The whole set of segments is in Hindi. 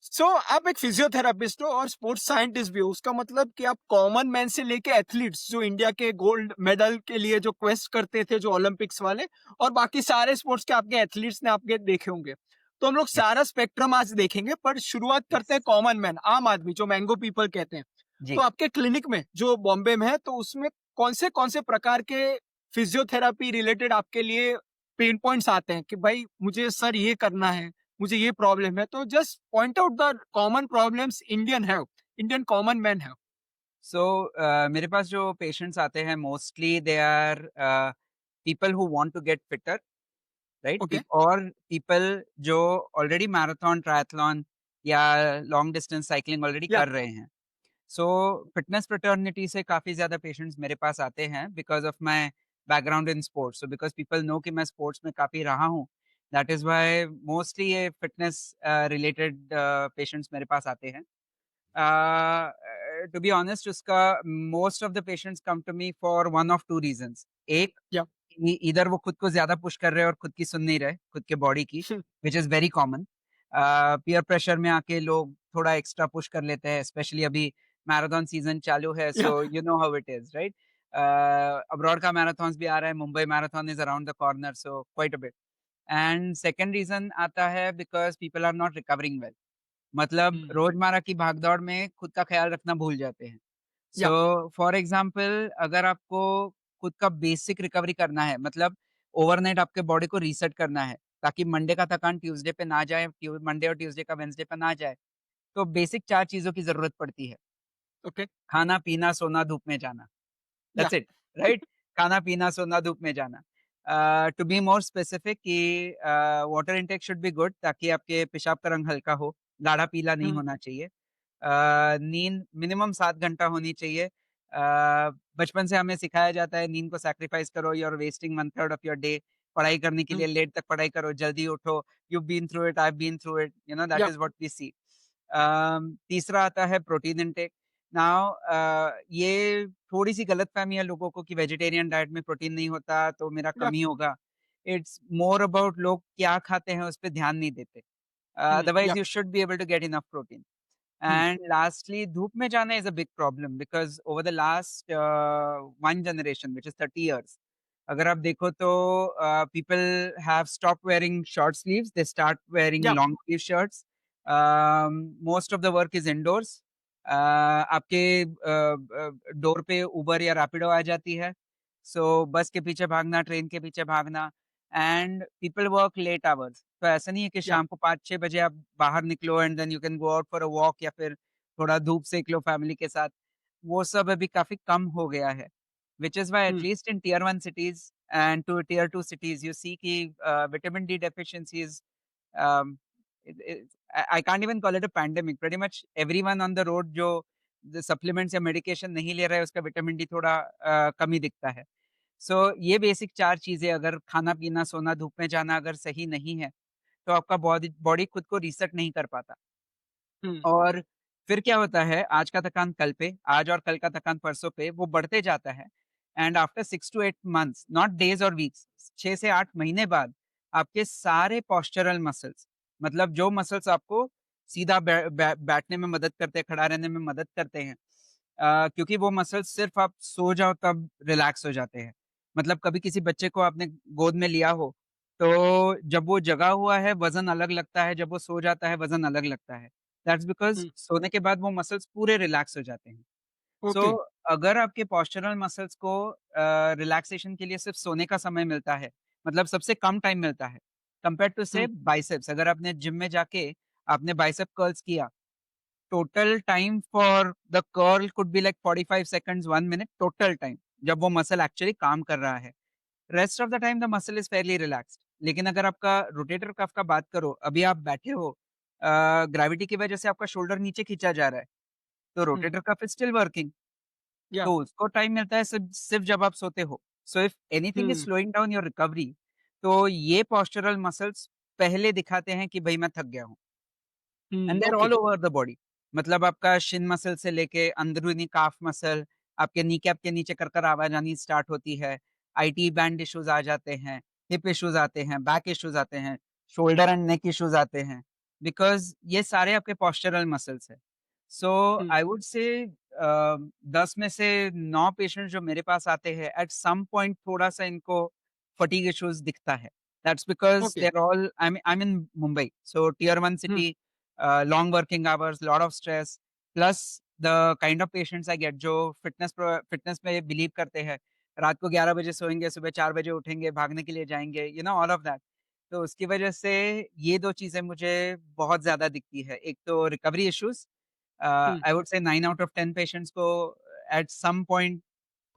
सो आप एक फिजियोथेरापिस्ट हो और स्पोर्ट्स साइंटिस्ट भी हो। उसका मतलब कि आप कॉमन मैन से लेके एथलीट्स जो इंडिया के गोल्ड मेडल के लिए जो क्वेस्ट करते थे, जो ओलंपिक्स वाले, और बाकी सारे स्पोर्ट्स के आपके एथलीट्स ने आपके देखे होंगे। तो हम लोग यस, सारा स्पेक्ट्रम आज देखेंगे, पर शुरुआत करते यस। हैं कॉमन मैन, आम आदमी, जो मैंगो पीपल कहते हैं। तो जी। आपके क्लिनिक में जो बॉम्बे में है, तो उसमें कौन से प्रकार के फिजियोथेरापी रिलेटेड आपके लिए पेन पॉइंट्स आते हैं कि भाई मुझे सर ये करना है, मुझे ये प्रॉब्लम है, तो just point out the common problems Indian common man have. सो मेरे पास जो पेशेंट्स आते हैं mostly they are people who want to get fitter, right? Okay. और पीपल जो ऑलरेडी मैराथन, ट्रायथलॉन या लॉन्ग डिस्टेंस साइक्लिंग ऑलरेडी या कर रहे हैं। सो फिटनेस फ्रेटर्निटी से काफ़ी ज़्यादा पेशेंट्स मेरे पास आते हैं because of my background in sports. So because people know कि मैं स्पोर्ट्स में काफ़ी रहा हूँ, दैट इज़ व्हाई मोस्टली ये फिटनेस रिलेटेड पेशेंट्स मेरे पास आते हैं। टू बी ऑनेस्ट उसका most of the patients come to me for one of 2 reasons. एक, या ईदर वो खुद को ज़्यादा पुश कर रहे हैं और खुद की सुन नहीं रहे, खुद के बॉडी की, which is very common. Peer pressure में आके लोग थोड़ा एक्स्ट्रा पुश कर लेते हैं, स्पेशली अभी मैराथन सीज़न चालू है, या so you know how it is, right? Abroad का मैराथन्स भी आ रहा है, Mumbai marathon is around the corner, so quite a bit. And second reason आता है because people are not recovering well. मतलब रोज़मर्रा की भागदौड़ में खुद का ख़्याल रखना भूल जाते हैं। या सो फॉर एग्ज़ाम्पल अगर आपको खुद का बेसिक रिकवरी करना है, मतलब ओवरनाइट आपके बॉडी को रीसेट करना है, ताकि मंडे का थकान ट्यूसडे पे ना जाए, मंडे और ट्यूसडे का वेडनेसडे पे ना जाए, तो बेसिक 4 चीज़ों की ज़रूरत पड़ती है। ओके। खाना, पीना, सोना, धूप में जाना। या दैट्स इट, राइट? खाना, पीना, सोना, धूप में जाना। टू बी मोर स्पेसिफिक कि water intake should be good ताकि आपके पेशाब का रंग हल्का हो, गाढ़ा पीला नहीं होना चाहिए। नींद मिनिमम 7 घंटा होनी चाहिए। बचपन से हमें सिखाया जाता है नींद को सैक्रिफाइस करो, you are wasting 1/3 of your day. पढ़ाई करने के लिए लेट तक पढ़ाई करो, जल्दी उठो, you been through it, I have been through it, you know that yeah is what we see. तीसरा आता है प्रोटीन इनटेक। नाउ ये थोड़ी-सी गलतफ़हमी है लोगों को कि वेजिटेरियन डाइट में प्रोटीन नहीं होता तो मेरा या कम ही होगा। इट्स मोर अबाउट लोग क्या खाते हैं उस पे ध्यान नहीं देते। या otherwise you should be able to get enough protein. And lastly, धूप में जाना is a big problem because over the last one generation, which is 30 years, अगर आप देखो तो people have stopped wearing short sleeves, they start wearing या long sleeve shirts. Most of the work is indoors. आपके डोर पे उबर या रैपिडो आ जाती है, सो बस के पीछे भागना, ट्रेन के पीछे भागना and people work late hours. तो ऐसा नहीं है कि या शाम को 5-6 बजे आप बाहर निकलो and then you can go out for a walk या फिर थोड़ा धूप सेक लो फैमिली के साथ। वो सब अभी काफ़ी कम हो गया है, which is why at least in tier 1 cities and to tier 2 cities you see कि vitamin D deficiency is um, I can't even call it a pandemic. Pretty much everyone on the road जो सप्लीमेंट्स या मेडिकेशन नहीं ले रहा है उसका विटामिन डी थोड़ा कम ही दिखता है। सो ये बेसिक 4 चीज़ें अगर खाना-पीना, सोना, धूप में जाना अगर सही नहीं है, तो आपका बॉडी बॉडी खुद को रीसेट नहीं कर पाता। और फिर क्या होता है, आज का थकान कल पे, आज और कल का थकान परसों पे, वो बढ़ते जाता है and after 6 to 8 months, not days और वीक्स, 6 से 8 महीने बाद आपके सारे पोस्चरल मसल्स, मतलब जो मसल्स आपको सीधा बैठने में मदद करते हैं, खड़ा रहने में मदद करते हैं, क्योंकि वो मसल्स सिर्फ़ आप सो जाओ तब रिलैक्स हो जाते हैं। मतलब कभी किसी बच्चे को आपने गोद में लिया हो, तो जब वो जगा हुआ है, वज़न अलग लगता है, जब वो सो जाता है, वज़न अलग लगता है। दैट्स बिकॉज़ सोने के बाद वो मसल्स पूरे रिलैक्स हो जाते हैं। So okay. अगर आपके पोस्चरल मसल्स को रिलैक्सेशन के लिए सिर्फ़ सोने का समय मिलता है, मतलब सबसे कम टाइम मिलता है, कंपेयर्ड टू से बाइसेप्स, अगर आपने जिम में जाके आपने बाइसेप कर्ल्स किया, total time for the curl could be like 45 seconds, 1 minute total time, जब वो मसल एक्चुअली काम कर रहा है। Rest of the time the muscle is Fairlie relaxed. लेकिन अगर आपका रोटेटर कफ का बात करो, अभी आप बैठे हो, ग्रेविटी की वजह से आपका शोल्डर नीचे खींचा जा रहा है, तो rotator cuff is still working, या तो उसको टाइम मिलता है सिर्फ़ सिर्फ़ जब आप सोते हो। So if anything is slowing down your recovery, तो ये पोस्चरल मसल्स पहले दिखाते हैं कि भई मैं थक गया हूँ। And they are okay. All over the body. मतलब आपका शिन मसल से लेके अंदरूनी काफ मसल, आपके नी कैप के नीचे कर आवाज़ आनी स्टार्ट होती है, आईटी बैंड इश्यूज़ आ जाते हैं, हिप इश्यूज़ आते हैं, बैक इश्यूज़ आते हैं, शोल्डर एंड नेक इश्यूज़ आते हैं। बिकॉज़ ये सारे आपके पोस्चरल मसल्स हैं। सो हुँ, आई वुड से 10 में से 9 पेशेंट्स जो मेरे पास आते हैं, एट सम पॉइंट थोड़ा-सा इनको फटीग इश्यूज़ दिखता है। That's because okay. They are all I am in Mumbai, so tier 1 hmm, city, long working hours, lot of stress, plus the kind of patients I get जो फिटनेस में बिलीव करते हैं। रात को 11 बजे सोएँगे, सुबह 4 बजे उठेंगे, भागने के लिए जाएँगे, ऑल ऑफ दैट। तो उसकी वजह से ये 2 चीज़ें मुझे बहुत ज़्यादा दिखती है। एक तो recovery issues, hmm, I would say 9 out of 10 patients को एट सम पॉइंट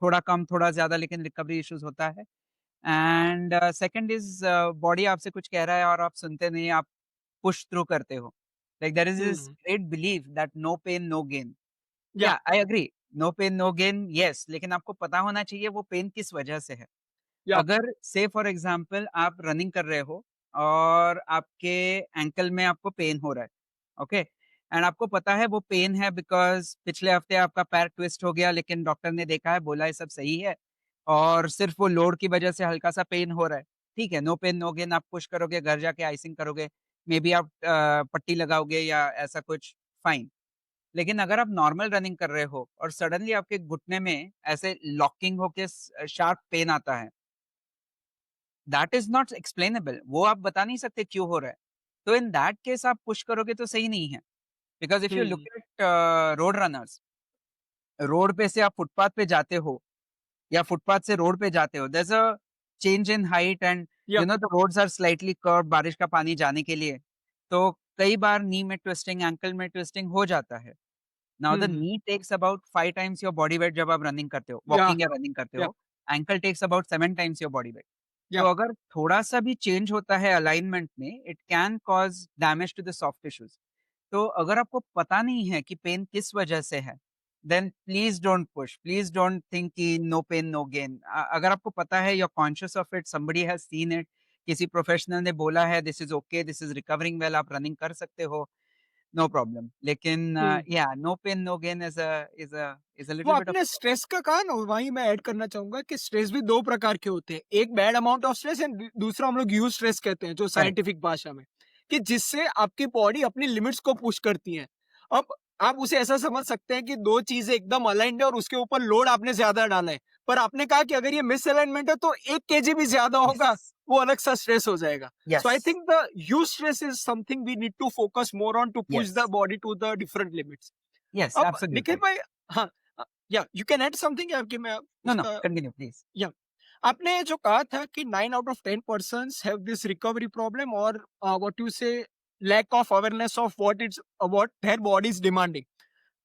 थोड़ा कम, थोड़ा ज़्यादा, लेकिन रिकवरी इश्यूज़ होता है। एंड सेकंड इज़ बॉडी आपसे कुछ कह रहा है और आप सुनते नहीं, आप पुश थ्रू करते हो। Like there is this hmm, great belief that no pain no gain. Yeah, yeah I agree, no pain no gain, yes, लेकिन आपको पता होना चाहिए वो पेन किस वजह से है। या, अगर से फॉर एग्जांपल आप रनिंग कर रहे हो और आपके एंकल में आपको पेन हो रहा है, ओके? एंड आपको पता है वो पेन है बिकॉज़ पिछले हफ्ते आपका पैर ट्विस्ट हो गया, लेकिन डॉक्टर ने देखा है, बोला है सब सही है और सिर्फ़ वो लोड की वजह से हल्का-सा पेन हो रहा है। ठीक है, नो पेन नो गेन, आप पुश करोगे, घर जाके आइसिंग करोगे, मेबी आप पट्टी लगाओगे या ऐसा कुछ, फाइन। लेकिन अगर आप नॉर्मल रनिंग कर रहे हो और सडनली आपके घुटने में ऐसे लॉकिंग होके शार्प पेन आता है, दैट इज़ नॉट एक्सप्लेनेबल, वो आप बता नहीं सकते क्यों हो रहा है। तो इन दैट केस आप पुश करोगे तो सही नहीं है। Because if you look hmm, at road runners, road पे से आप फुटपाथ पे जाते हो या फुटपाथ से रोड पे जाते हो, there is a change in height and yup, the roads are slightly curved बारिश का पानी जाने के लिए। तो कई बार नी में ट्विस्टिंग, एंकल में ट्विस्टिंग हो जाता है। Now the hmm, hmm, knee takes about 5 times your body weight जब आप रनिंग करते हो, या, वॉकिंग या रनिंग करते यप, हो। Ankle takes about 7 times your body weight. तो यप, अगर थोड़ा-सा भी चेंज होता है अलाइनमेंट में, it can cause damage to the soft tissues. तो अगर आपको पता नहीं है कि पेन किस वजह से है, then please don't push, please don't think कि नो पेन नो गेन। अगर आपको पता है, you are conscious of it, somebody has seen it, किसी प्रोफेशनल ने बोला है this is okay, this is recovering well, आप रनिंग कर सकते हो, नो प्रॉब्लम। लेकिन hmm. Yeah no pain no gain is a वो लिटिल बिट ऑफ आपने स्ट्रेस का कहा ना, वहीं मैं ऐड करना चाहूँगा कि स्ट्रेस भी 2 प्रकार के होते हैं। एक bad amount of stress and दूसरा हम लोग यूज़ स्ट्रेस कहते हैं, जो करेक्ट, साइंटिफिक भाषा में, कि जिससे आपकी बॉडी अपनी लिमिट्स को पुश करती है। अब आप उसे ऐसा समझ सकते हैं कि 2 चीज़ें एकदम अलाइन्ड है और उसके ऊपर लोड आपने ज़्यादा डाला है। पर आपने कहा कि अगर ये मिसअलाइनमेंट है तो 1 केजी भी ज़्यादा होगा, यस, वो अलग-सा स्ट्रेस हो जाएगा। So yes, I think the use stress is something we need to focus more on to push the yes, body to the different limits. Yes, अब निखिल एब्सोल्युटली। भाई, हाँ, या यू कैन ऐड समथिंग या कि मैं नो, नो, उसका, कंटिन्यू प्लीज़। या आपने जो कहा था कि 9 out of 10 persons have this recovery problem और what you say lack of awareness of what their body is demanding.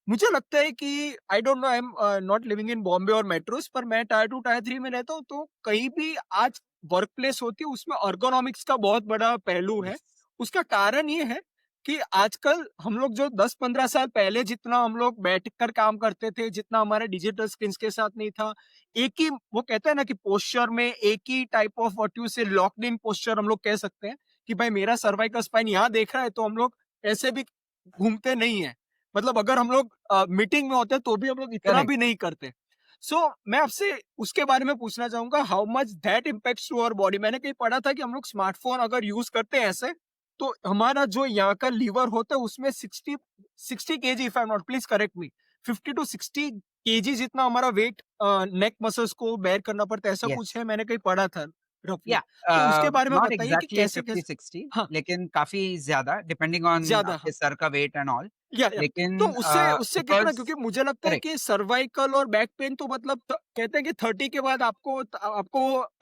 मुझे लगता है कि I don't know, I am not living in Bombay और मेट्रोस, पर मैं टायर 2 टायर 3 में रहता हूँ, तो कहीं भी आज वर्क प्लेस होती है उसमें ergonomics का बहुत बड़ा पहलू है। यस, उसका कारण ये है कि आजकल हम लोग जो 10-15 साल पहले जितना हम लोग बैठकर काम करते थे, जितना हमारे डिजिटल स्क्रीन्स के साथ नहीं था, एक ही वो कहते हैं ना कि पोस्चर में एक ही टाइप ऑफ व्हाट यू से लॉक्ड इन पोस्चर हम लोग कह सकते हैं कि भाई मेरा सर्वाइकल स्पाइन यहाँ देख रहा है, तो हम लोग ऐसे भी घूमते नहीं है। मतलब अगर हम लोग मीटिंग में होते हैं तो भी हम लोग इतना करेक्ट, भी नहीं करते। सो मैं आपसे उसके बारे में पूछना चाहूँगा, how much that impacts to our body? मैंने कहीं पढ़ा था कि हम लोग स्मार्टफ़ोन अगर यूज़ करते हैं ऐसे, तो हमारा जो यहाँ का लीवर होता है उसमें 60 KG, if I am not, please correct me, 50 to 60 KG जितना हमारा वेट नेक मसल्स को बेयर करना पड़ता है, ऐसा कुछ यस। है, मैंने कहीं पढ़ा था रफली। या तो उसके बारे में नॉट बताइए कि एग्ज़ैक्टली कैसे-कैसे, 50-60, हाँ, लेकिन काफ़ी ज़्यादा डिपेंडिंग ऑन ज़्यादा, आपके हाँ। सर का वेट एंड ऑल। या तो लेकिन उससे उससे कितना, बिकॉज़ क्योंकि मुझे लगता है करेक्ट, कि सर्वाइकल और बैक पेन तो मतलब कहते हैं कि 30 के बाद आपको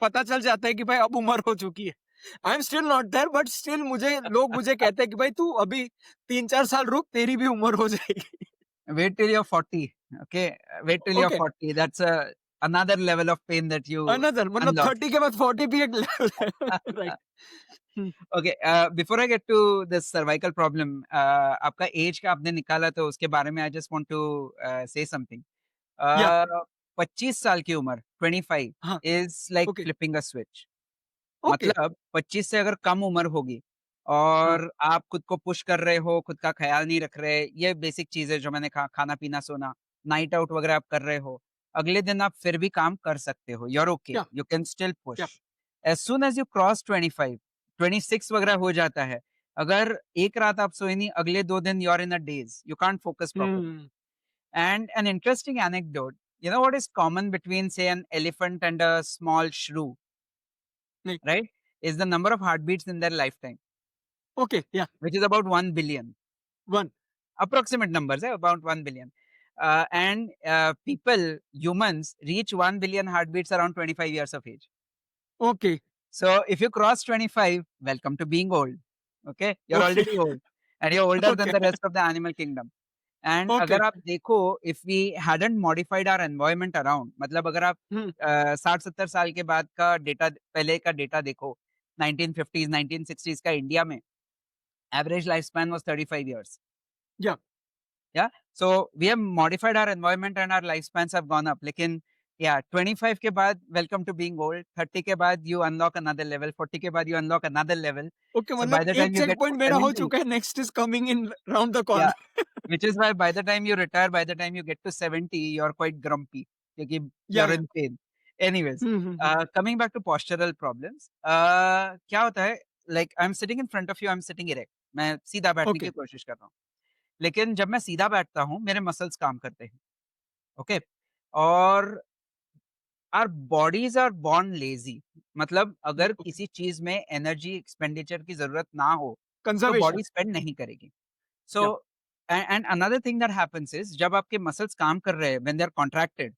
पता चल जाता है कि भाई अब उम्र हो चुकी है। I am still not there, but still मुझे कहते हैं कि भाई तू अभी 3-4 साल रुक, तेरी भी उम्र हो जाएगी। Wait till you are 40, okay, wait till you are okay, 40, that's another level of pain that you another मतलब अनलॉक। 30 के बाद 40 भी एक लेवल है। Right. Hmm, okay, before I get to this cervical problem, आपका एज का आपने निकाला तो उसके बारे में I just want to say something. या, 25 साल की उम्र, 25 हाँ, is like okay, flipping a switch. Okay, मतलब 25 से अगर कम उम्र होगी हाँ, और आप खुद को पुश कर रहे हो, खुद का ख़्याल नहीं रख रहे, ये बेसिक चीज़ें जो मैंने कहा, खाना-पीना, सोना, नाइट आउट वग़ैरह आप कर रहे हो, अगले दिन आप फिर भी काम कर सकते हो, यू आर ओके, या, यू कैन स्टिल पुश। या, as soon as you cross 25, 26 वग़ैरह हो जाता है, अगर एक रात आप सोए नहीं, अगले 2 दिन you are in a days, you can't focus properly. Hmm. And an interesting anecdote, you know what is common between, say, an elephant and a small shrew, नहीं. right? Is the number of heartbeats in their lifetime, Okay, yeah, which is about 1 billion. one. Approximate numbers, about 1 billion. And people, humans, reach 1 billion heartbeats around 25 years of age. Okay, So if you cross 25, welcome to being old. Okay, you're okay, already old, and you're older than okay, the rest of the animal kingdom. And okay. अगर आप देखो, if we hadn't modified our environment around, मतलब अगर आप Hmm. 60-70 साल के बाद का डेटा, पहले का डेटा देखो, 1950s 1960s का इंडिया में average life span was 35 years. Yeah. Yeah so we have modified our environment and our life spans have gone up. लेकिन या 25 के बाद वेलकम टू बीइंग ओल्ड, 30 के बाद यू अनलॉक अनदर लेवल, 40 के बाद you unlock another level. Okay, so मतलब बाय द एक time you check get to point मेरा हो 70, चुका है, next is coming in round the yeah, corner. which is why by the time you retire, by the time you get to 70, you're quite grumpy. क्योंकि या you're या. in pain. Anyways, hmm. coming back to postural problems, क्या होता है, like I'm sitting in front of you, I'm sitting erect. मैं सीधा बैठने ओके. की कोशिश कर रहा हूँ. लेकिन जब मैं सीधा बैठता हूँ, मेरे मसल्स काम करते हैं. ओके. और our bodies are born lazy. मतलब अगर ओके. किसी चीज में एनर्जी एक्सपेंडिचर की जरूरत ना हो, तो कंजर्वेशन. बॉडी स्पेंड नहीं करेगी. So या. and another thing that happens is, जब आपके मसल्स काम कर रहे हैं, when they are contracted,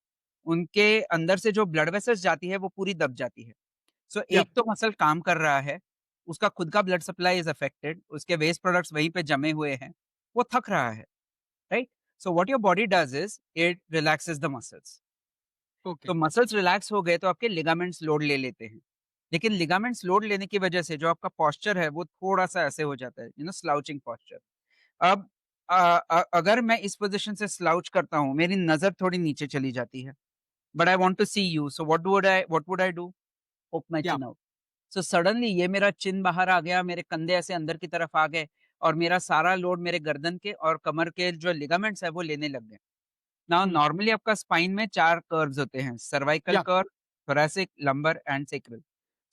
उनके अंदर से जो ब्लड वेसल्स जाती है वो पूरी दब जाती है. सो या. एक तो मसल काम कर रहा है, उसका खुद का ब्लड सप्लाई इज अफेक्टेड, उसके वेस्ट प्रोडक्ट्स वहीं पे जमे हुए हैं, वो थक रहा है, right? So what your body does is it relaxes the muscles. Okay. तो मसल्स रिलैक्स हो गए तो आपके लिगामेंट्स लोड ले लेते हैं. लेकिन लिगामेंट्स लोड लेने की वजह से जो आपका पोस्चर है वो थोड़ा सा ऐसे हो जाता है, स्लाउचिंग पोस्चर. अब अगर मैं इस पोज़ीशन से स्लाउच करता हूँ, मेरी नज़र थोड़ी नीचे चली जाती है, but I want to see you, so what would I do? Poke my yeah. Chin out. So suddenly ये मेरा चिन बाहर आ गया, मेरे कंधे ऐसे अंदर की तरफ आ गए, और मेरा सारा लोड मेरे गर्दन के और कमर के जो लिगामेंट्स है वो लेने लग गए. नाउ हम्म. नॉर्मली आपका स्पाइन में 4 कर्व्स होते हैं, सर्वाइकल या. Curve, thoracic, lumbar and sacral.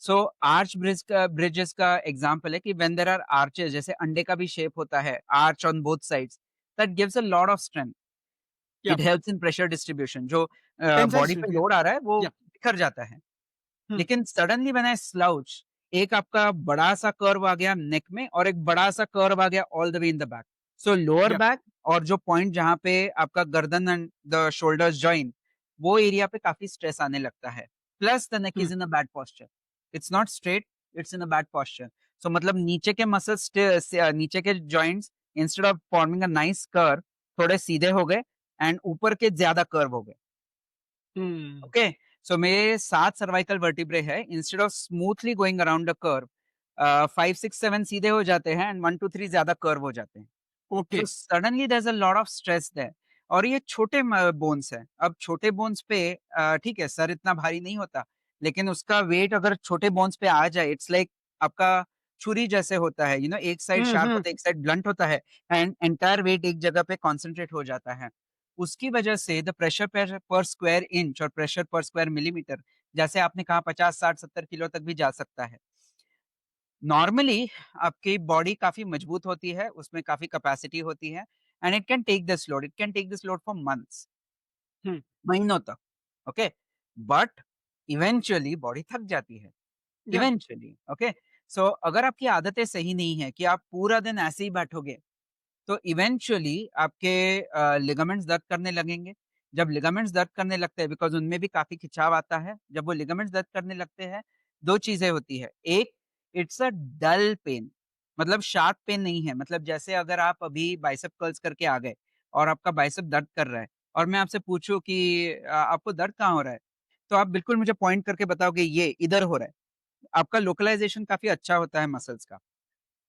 So arch bridges का एग्जांपल है कि व्हेन देयर आर आर्चेस, जैसे अंडे का भी शेप होता है, arch on both sides, that gives a lot of strength. Yeah. It helps in pressure distribution. जो टेंसाइल बॉडी पे स्ट्रेंथ. या. लोड आ रहा है वो या. बिखर जाता है. हम्म. लेकिन सडनली व्हेन आई स्लाउच, एक आपका बड़ा-सा कर्व आ गया नेक में, और एक बड़ा-सा कर्व आ गया all the way in the back. So lower yeah. Back, और जो पॉइंट जहाँ पे आपका गर्दन एंड द शोल्डर्स जॉइन, वो एरिया पे काफ़ी स्ट्रेस आने लगता है. Plus the neck hmm. Is in a bad posture. It's not straight, it's in a bad posture. So मतलब नीचे के मसल्स, नीचे के joints, instead of forming a nice curve, थोड़े सीधे हो गए, एंड ऊपर के ज़्यादा कर्व हो गए. हम्म. ओके. सो मेरे 7 सर्वाइकल वर्टिब्रे है, instead of smoothly going around the curve, 5 6 7 सीधे हो जाते हैं, एंड 1 2 3 ज्यादा कर्व हो जाते हैं. Okay. So suddenly there is a lot of stress there. और ये छोटे बोन्स हैं. अब छोटे बोन्स पे ठीक है, सर इतना भारी नहीं होता, लेकिन उसका वेट अगर छोटे बोन्स पे आ जाए, इट्स लाइक आपका छुरी जैसे होता है, एक साइड शार्प हम्म. होता है, एक साइड ब्लंट होता है, एंड एंटायर वेट एक जगह पे कॉन्सेंट्रेट हो जाता है. उसकी वजह से द प्रेशर पर पर स्क्वायर इंच और प्रेशर पर स्क्वायर मिलीमीटर, जैसे आपने कहा, 50 60 70 किलो तक भी जा सकता है. नॉर्मली आपकी बॉडी काफ़ी मजबूत होती है, उसमें काफ़ी कैपेसिटी होती है, and it can take this load for months, hmm. महीनों तक, ओके? बट इवेंचुअली बॉडी थक जाती है, या. Eventually, okay? सो अगर आपकी आदतें सही नहीं है कि आप पूरा दिन ऐसे ही बैठोगे, तो इवेंचुअली आपके लिगामेंट्स दर्द करने लगेंगे. जब लिगामेंट्स दर्द करने लगते हैं, बिकॉज़ उनमें भी काफ़ी खिंचाव आता है, जब वो लिगामेंट्स दर्द करने लगते हैं, 2 चीज़ें होती है. एक, इट्स अ डल पेन, मतलब शार्प पेन नहीं है. मतलब जैसे अगर आप अभी बाइसेप कर्ल्स करके आ गए, और आपका बाइसेप दर्द कर रहा है, और मैं आपसे पूछूँ कि आपको दर्द कहाँ हो रहा है? तो आप बिल्कुल मुझे पॉइंट करके बताओगे, ये इधर हो रहा है. आपका लोकलाइज़ेशन काफ़ी अच्छा होता है मसल्स का.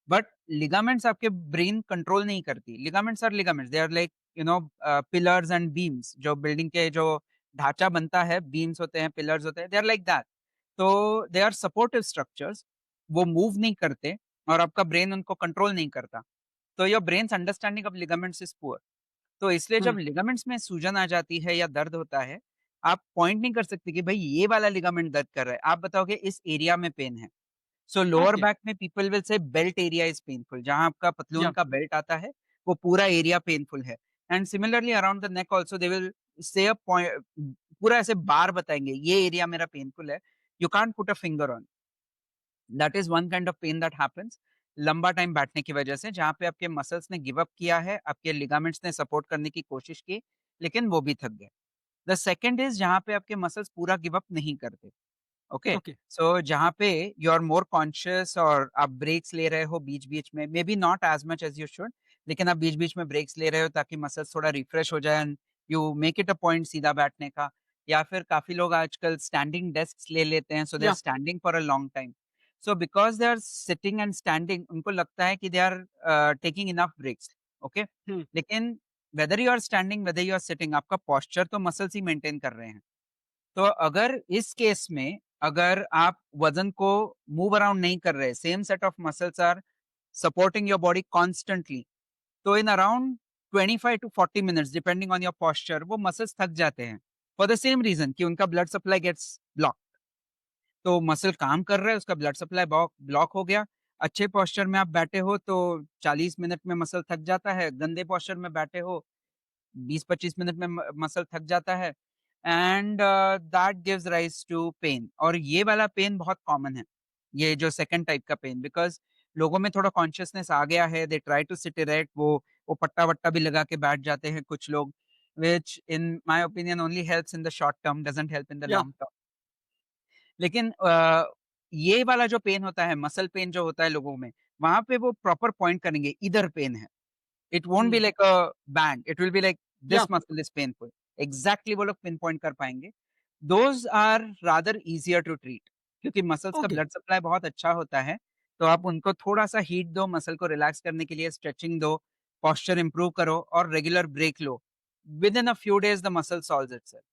बट लिगामेंट्स आपके ब्रेन कंट्रोल नहीं करती. Ligaments are ligaments, they are like pillars and beams. जो बिल्डिंग के जो ढांचा बनता है, बीम्स होते हैं, पिलर्स होते हैं, दे आर लाइक दैट. तो दे आर सपोर्टिव स्ट्रक्चर्स. वो मूव नहीं करते, और आपका ब्रेन उनको कंट्रोल नहीं करता. तो your brains understanding of ligaments is poor. तो इसलिए जब हम्म. लिगामेंट्स में सूजन आ जाती है या दर्द होता है, आप पॉइंट नहीं कर सकते कि भाई ये वाला लिगामेंट दर्द कर रहा है. आप बताओगे इस एरिया में पेन है. सो लोअर ओके, बैक में people will say belt area is painful, जहां आपका पतलून या का बेल्ट आता है वो पूरा एरिया पेनफुल है। And similarly around the neck also they will say a point, पूरा ऐसे बार बताएंगे ये एरिया मेरा पेनफुल है, you can't put a finger on. That is one kind of pain that happens लंबा टाइम बैठने की वजह से, जहाँ पे आपके मसल्स ने गिव अप किया है, आपके लिगामेंट्स ने सपोर्ट करने की कोशिश की, लेकिन वो भी थक गए। द सेकंड इज जहाँ पे आपके मसल्स पूरा गिव अप नहीं करते। ओके, ओके, सो जहाँ पे यू आर मोर कॉन्शियस और आप ब्रेक्स ले रहे हो बीच बीच में, may be not as much as you should, लेकिन आप बीच बीच में ब्रेक्स ले रहे हो ताकि मसल्स थोड़ा रिफ्रेश हो जाए and you make it a point सीधा बैठने का। या फिर काफी लोग आजकल स्टैंडिंग डेस्क ले लेते हैं, so they are yeah standing for a long time. So because they are sitting and standing, उनको लगता है कि they are taking enough breaks. Okay, hmm, लेकिन whether you are standing whether you are sitting, आपका पोस्चर तो मसल्स ही मेंटेन कर रहे हैं। तो अगर इस केस में अगर आप वजन को मूव अराउंड नहीं कर रहे, same set of muscles are supporting your body constantly, तो in around 25 to 40 minutes depending on your posture वो मसल्स थक जाते हैं, फॉर द सेम रीजन कि उनका ब्लड सप्लाई गेट्स ब्लॉक। तो मसल काम कर रहा है, उसका ब्लड सप्लाई ब्लॉक हो गया। अच्छे पोस्चर में आप बैठे हो तो 40 मिनट में मसल थक जाता है, गंदे पोस्चर में बैठे हो 20-25 मिनट में मसल थक जाता है, and that gives rise to pain. और ये वाला पेन बहुत कॉमन है, ये जो सेकंड टाइप का पेन, बिकॉज लोगों में थोड़ा कॉन्शियसनेस आ गया है, they try to sit erect, वो पट्टा वट्टा भी लगा के बैठ जाते हैं कुछ लोग, which in my opinion only helps in the short term, doesn't help in the yeah long term. लेकिन ये वाला जो पेन होता है, मसल पेन जो होता है लोगों में, वहां पे वो प्रॉपर पॉइंट करेंगे इधर पेन है, it won't be hmm, like a bang. It will be like या this muscle is painful. Exactly वो लोग पिन पॉइंट कर पाएंगे। Those are rather easier to treat क्योंकि मसल्स का ओके, ब्लड सप्लाई बहुत अच्छा होता है। तो आप उनको थोड़ा सा हीट दो, मसल को रिलैक्स करने के लिए स्ट्रेचिंग दो, पोस्चर इंप्रूव करो और रेगुलर ब्रेक लो। Within a few days the muscle solves itself.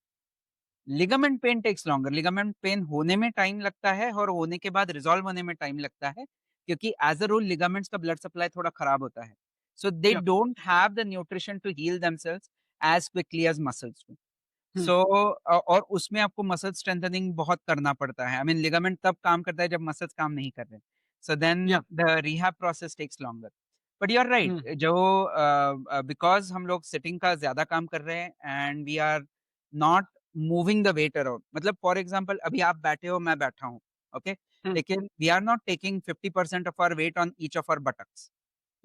Ligament pain takes longer, ligament pain होने में टाइम लगता है और होने के बाद रिजॉल्व होने में टाइम लगता है, क्योंकि एज अ रूल लिगामेंट्स का ब्लड सप्लाई थोड़ा खराब होता है, so they yeah don't have the nutrition to heal themselves as quickly as muscles do. Hmm, so और उसमें आपको मसल स्ट्रेंथनिंग बहुत करना पड़ता है। आई मीन लिगामेंट तब काम करता है जब मसल्स काम नहीं कर रहे, so then yeah the rehab process takes longer. But you are right, hmm, जो बिकॉज हम लोग सिटिंग का ज्यादा काम कर रहे हैं and we are not moving the weight around, मतलब फॉर एग्जाम्पल अभी आप बैठे हो मैं बैठा हूँ, ओके, हुँ, लेकिन we are not taking 50% of our weight on each of our buttocks.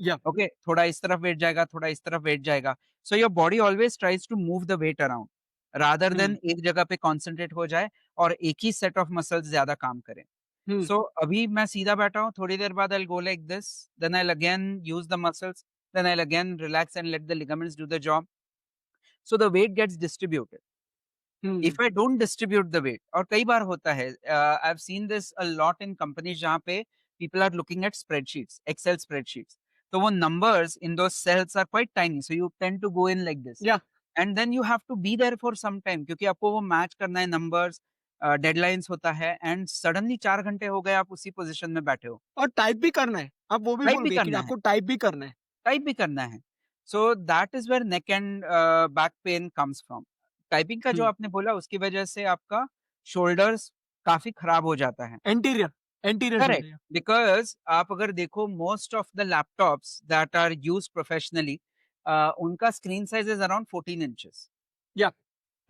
Yeah okay, थोड़ा इस तरफ वेट जाएगा, थोड़ा इस तरफ वेट जाएगा। So your body always tries to move the weight around rather hmm, then एक जगह पे कॉन्सेंट्रेट हो जाए और एक ही सेट ऑफ मसल्स ज्यादा काम करें। हुँ, सो अभी मैं सीधा बैठा हूँ, थोड़ी देर बाद I go like this, then I again use the muscles, then I again relax and let the ligaments do the job, so the weight gets distributed. Hmm, if I don't distribute the weight, और कई बार होता है, I have seen this a lot in companies जहाँ पे people are looking at spreadsheets, excel spreadsheets, तो वो numbers in those cells are quite tiny, so you tend to go in like this, yeah and then you have to be there for some time, क्योंकि आपको वो मैच करना है नंबर्स, डेडलाइंस होता है, एंड सडनली 4 घंटे हो गए आप उसी पोजीशन में बैठे हो। और टाइप भी करना है। आप वो भी टाइप बोल भी गए कि करना है, आपको टाइप भी करना है। टाइप भी करना है। So that is where neck and back pain comes from. Typing का जो हुँ, आपने बोला उसकी वजह से आपका शोल्डर्स काफी खराब हो जाता है। Anterior anterior correct, shoulder yeah because आप अगर देखो most of the laptops that are used professionally, उनका screen size is around 14 inches, yeah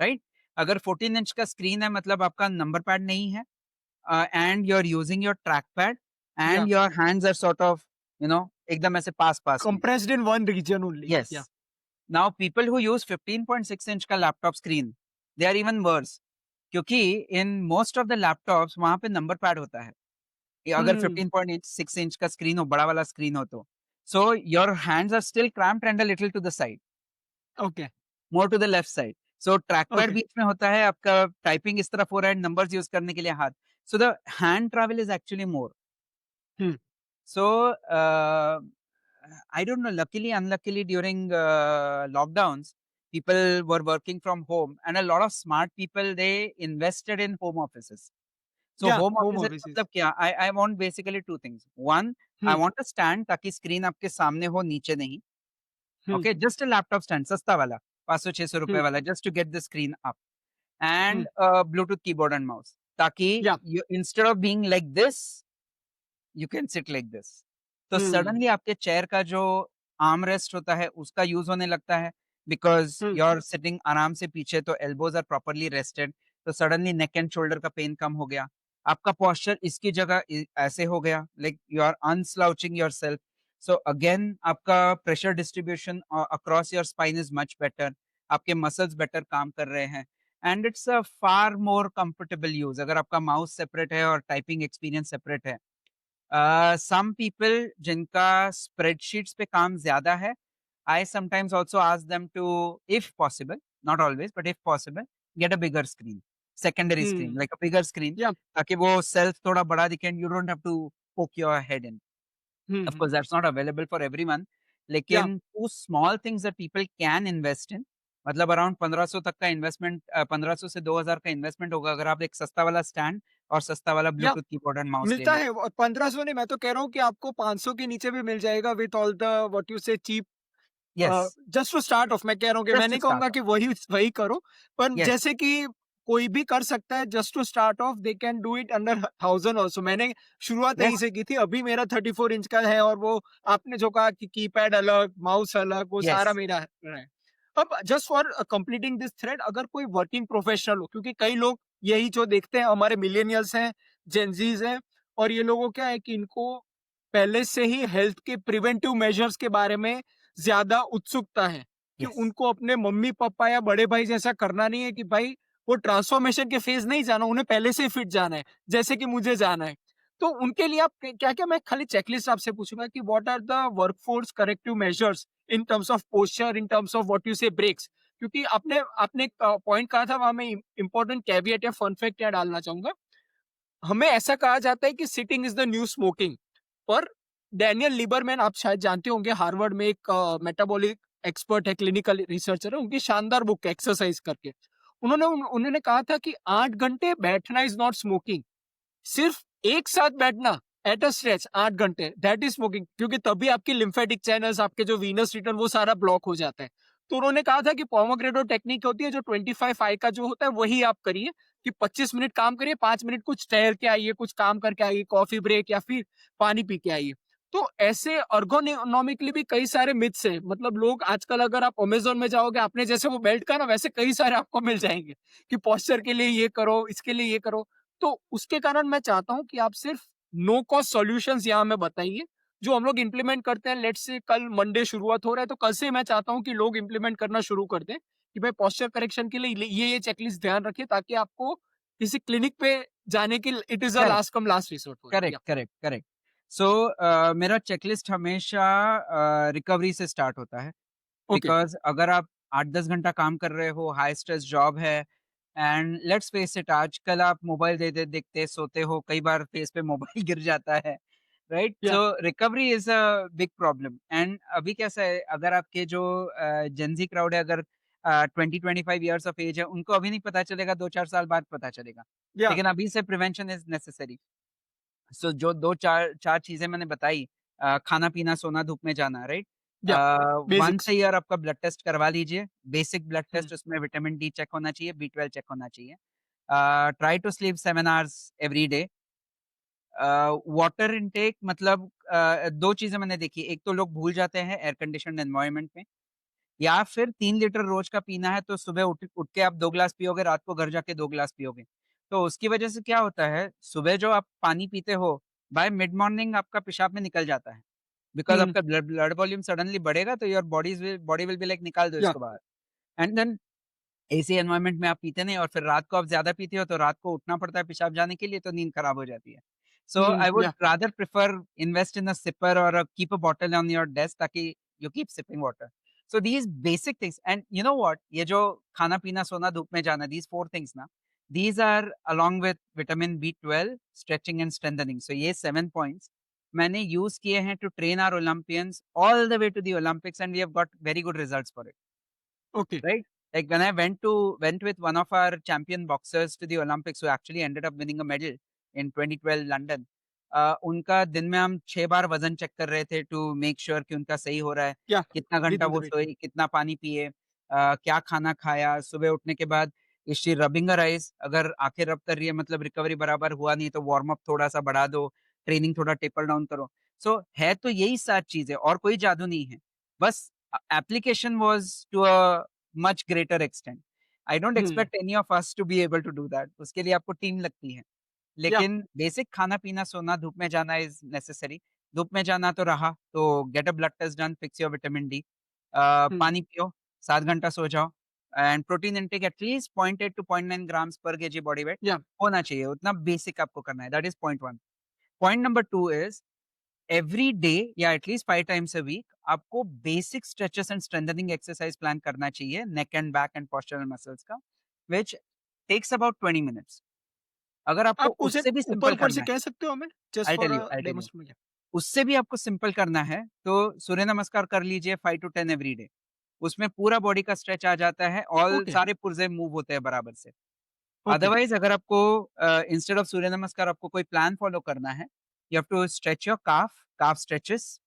right? अगर 14 इंच का स्क्रीन है मतलब आपका नंबर पैड नहीं है, and you are using your track pad yeah and your hands are sort of एकदम ऐसे पास पास में। Compressed in one region only yes. Yeah now people who use 15.6 inch का laptop screen, they are even worse, क्योंकि in most of the laptops वहां पे नंबर पैड होता है। अगर हुँ, 15.6 इंच का स्क्रीन हो, बड़ा वाला स्क्रीन हो, तो so your hands are still cramped and a little to the side, okay, more to the left side. So track pad okay, बीच में होता है, आपका टाइपिंग इस तरफ हो रहा है, नंबर्स यूज करने के लिए हाथ, so the hand travel is actually more. Hmm, So, I don't know, luckily, unluckily, during lockdowns, people were working from home, and a lot of smart people they invested in home offices. So, या home होम offices ऑफिसेस मतलब क्या? I want basically two things. One, I hmm, want a stand ताकि स्क्रीन आपके सामने हो, नीचे नहीं. हुँ, Okay, just a laptop stand, सस्ता वाला, 500-600 रुपए हुँ, वाला, just to get the screen up, hmm, and Bluetooth keyboard and mouse. ताकि या you, instead of being like this, you can sit like this. तो हुँ, सडनली आपके चेयर का जो आर्म रेस्ट होता है उसका यूज़ होने लगता है, because hmm, you are sitting आराम से पीछे, तो एल्बोज़ आर प्रॉपर्ली रेस्टेड, तो सडनली नेक एंड शोल्डर का पेन कम हो गया। आपका पोस्चर इसकी जगह ऐसे हो गया, like you are unslouching yourself. So again आपका pressure distribution across your spine is much better, आपके मसल्स बेटर काम कर रहे हैं, and it's a far more comfortable use अगर आपका माउस सेपरेट है और टाइपिंग एक्सपीरियंस सेपरेट है। सम पीपल जिनका स्प्रेडशीट्स पे काम ज़्यादा है, I sometimes also ask them to, if possible, not always, but if possible, get a bigger screen, secondary screen, hmm, like a bigger screen, या ताकि वो सेल्फ थोड़ा बड़ा दिखे and you don't have to poke your head in. Hmm, Of hmm, course, that's not available for everyone. या लेकिन two small things that people can invest in, मतलब अराउंड 1500 तक का इन्वेस्टमेंट, 1500 से 2000 का इन्वेस्टमेंट होगा अगर आप एक सस्ता वाला स्टैंड और सस्ता वाला या ब्लूटूथ कीबोर्ड एंड माउस ले मिलता लो। है और 1500 नहीं, मैं तो कह रहा हूँ कि आपको 500 के नीचे भी मिल जाएगा with all the what you say cheap. Yes, just to start off मैं कह रहा हूँ कि मैं जस्ट टू नहीं स्टार्ट कहूँगा ऑफ। कि वही वही करो, पर यस, जैसे कि कोई भी कर सकता है just to start off, they can do it under 1000 also. मैंने शुरुआत यहीं यस, से की थी, अभी मेरा 34 इंच का है और वो आपने जो कहा कि कीपैड अलग, माउस अलग, वो सारा यस, मेरा है। अब just for completing this thread, अगर कोई वर्किंग प्रोफेशनल हो, क्योंकि कई लोग यही जो देखते हैं हमारे मिलेनियल्स हैं, जेनज़ीज़ हैं, और ये लोगों क्या है कि इनको पहले से ही हेल्थ के प्रिवेंटिव मेजर्स के बारे में ज़्यादा उत्सुकता है कि यस, उनको अपने मम्मी-पापा या बड़े भाई जैसा करना नहीं है कि भाई वो ट्रांसफॉर्मेशन के फेज़ नहीं जाना, उन्हें पहले से ही फिट जाना है, जैसे कि मुझे जाना है। तो उनके लिए आप क्या-क्या, मैं खाली चेकलिस्ट आपसे पूछूँगा कि what are the workforce corrective measures in terms of posture, in terms of what you say breaks? क्योंकि आपने आपने एक पॉइंट कहा था, वहाँ मैं इम्पोर्टेंट कैविएट या फन फैक्ट यहाँ डालना चाहूँगा। हमें ऐसा कहा जाता है कि sitting is the new smoking, पर डैनियल लिबरमैन, आप शायद जानते होंगे, हार्वर्ड में एक मेटाबॉलिक एक्सपर्ट है, क्लिनिकल रिसर्चर है, उनकी शानदार बुक है एक्सरसाइज करके। उन्होंने कहा था कि 8 घंटे बैठना इज़ नॉट स्मोकिंग, सिर्फ एक साथ बैठना एट अ स्ट्रेच 8 घंटे, दैट इज स्मोकिंग, क्योंकि तभी आपकी लिम्फेटिक चैनल्स, आपके जो वीनस रिटर्न, वो सारा ब्लॉक हो जाता है। तो उन्होंने कहा था कि पोमोग्रेडो टेक्निक होती है जो 25 आई का जो होता है, वही आप करिए कि 25 मिनट काम करिए, 5 मिनट कुछ टहल के आइए, कुछ काम करके आइए, कॉफी ब्रेक या फिर पानी पी के आइए। तो ऐसे अर्गोनॉमिकली भी कई सारे मिथ्स है, मतलब लोग आजकल, अगर आप अमेज़न में जाओगे, आपने जैसे वो बेल्ट का ना, वैसे कई सारे आपको मिल जाएँगे कि पोस्चर के लिए ये करो, इसके लिए ये करो। तो उसके कारण मैं चाहता हूँ कि आप सिर्फ नो कॉस्ट सॉल्यूशंस यहाँ हमें बताइए, जो हम लोग इम्प्लीमेंट करते हैं। लेट्स से कल मंडे शुरुआत हो रहा है, तो कल से मैं चाहता हूँ कि लोग इम्प्लीमेंट करना शुरू कर दें कि भाई पोस्चर करेक्शन के लिए ये चेकलिस्ट ध्यान रखिए, ताकि आपको किसी क्लिनिक पे जाने की, it is a correct, last come last resort हो। करेक्ट, या करेक्ट, करेक्ट। सो मेरा चेकलिस्ट हमेशा रिकवरी से स्टार्ट होता है, ओके, बिकॉज़ अगर आप 8-10 घंटा काम कर रहे हो, हाई स्ट्रेस जॉब है, एंड लेट्स फेस इट, आजकल आप मोबाइल देखते सोते हो, कई बार फेस पे मोबाइल गिर जाता है, right? Yeah so recovery is a big problem, and अभी कैसा है, अगर आपके जो जेन ज़ी क्राउड है, अगर 20-25 इयर्स ऑफ एज है, उनको अभी नहीं पता चलेगा, 2-4 साल बाद पता चलेगा। या लेकिन अभी से प्रिवेंशन इज़ नेसेसरी। सो जो 2-4 चीज़ें मैंने बताई, खाना-पीना, सोना, धूप में जाना, right? Yeah once a basics. Year आपका ब्लड टेस्ट करवा लीजिए, बेसिक ब्लड हुँ, टेस्ट, उसमें विटामिन डी चेक होना चाहिए, बी12 चेक होना चाहिए। Try to sleep 7 hours every day. Water intake, मतलब 2 चीज़ें मैंने देखी, एक तो लोग भूल जाते हैं एयर कंडीशन्ड एनवायरनमेंट में, या फिर 3 लीटर रोज़ का पीना है, तो सुबह उठ उठ के आप 2 ग्लास पियोगे, रात को घर जाके 2 ग्लास पियोगे। तो उसकी वजह से क्या होता है, सुबह जो आप पानी पीते हो, बाय मिड मॉर्निंग आपका पेशाब में निकल जाता है। बिकॉज़ हुँ, आपका ब्लड ब्लड वॉल्यूम सडनली बढ़ेगा, तो your body will be like, निकाल दो या इसको बाहर। एंड देन एसी एनवायरनमेंट में आप पीते नहीं, और फिर रात को आप ज़्यादा पीते हो, तो रात को उठना पड़ता है पेशाब जाने के लिए, तो नींद खराब हो जाती है। सो हुँ, आई वुड या rather prefer invest in a sipper और keep a bottle on your desk, ताकि you keep sipping water. So these basic things, and you know what, ये जो खाना-पीना, सोना, धूप में जाना, दीज़ 4 थिंग्स ना, these are along with vitamin बी12, स्ट्रेचिंग एंड स्ट्रेंथनिंग। सो ये 7 पॉइंट्स मैंने यूज़ किए हैं to train our Olympians all the way to the Olympics, and we have got very good results for it. Okay, Right? Like when I went with one of our champion boxers to the Olympics, who actually ended up winning a medal in 2012 London. उनका दिन में हम 6 बार वज़न चेक कर रहे थे टू मेक श्योर कि उनका सही हो रहा है, या कितना घंटा विद द वो वेट। सोए, कितना पानी पिए, क्या खाना खाया, सुबह उठने के बाद is she rubbing her eyes, अगर आँखें रब कर रही है मतलब रिकवरी बराबर हुआ नहीं, तो वार्म अप थोड़ा-सा बढ़ा दो, ट्रेनिंग थोड़ा टेपर डाउन करो। सो है तो यही 7 चीज़ें और कोई जादू नहीं है। बस application was to a much greater extent. I don't hmm, expect any of us to be able to do that. उसके लिए आपको टीम लगती है। या लेकिन बेसिक खाना-पीना, सोना, धूप में जाना इज़ नेसेसरी। धूप में जाना तो रहा, तो get a blood test done, fix your vitamin D. Um, पानी पियो, 7 घंटा सो जाओ and protein intake at least 0.8 to 0.9 grams per KG body weight या होना चाहिए। उतना बेसिक आपको करना है। That is point 1। Point number 2 is every day या एटलीस्ट 5 टाइम्स अ वीक आपको basic stretches and strengthening exercise plan करना चाहिए neck and back and postural muscles का, व्हिच टेक्स अबाउट 20 मिनट्स। अगर आपको आप उसे उससे भी सिंपल ऊपर-ऊपर से करना है, कह सकते हो हमें? Just I for tell you a I tell you, demonstration. उससे भी आपको सिंपल करना है तो सूर्य नमस्कार कर लीजिए 5 टू 10 एवरी डे। उसमें पूरा बॉडी का स्ट्रेच आ जाता है, ऑल ओके, सारे पुर्जे मूव होते हैं बराबर से। ओके, अदरवाइज़ अगर आपको इंस्टेड ऑफ सूर्य नमस्कार आपको कोई प्लान फॉलो करना है, you have to stretch your calf stretches,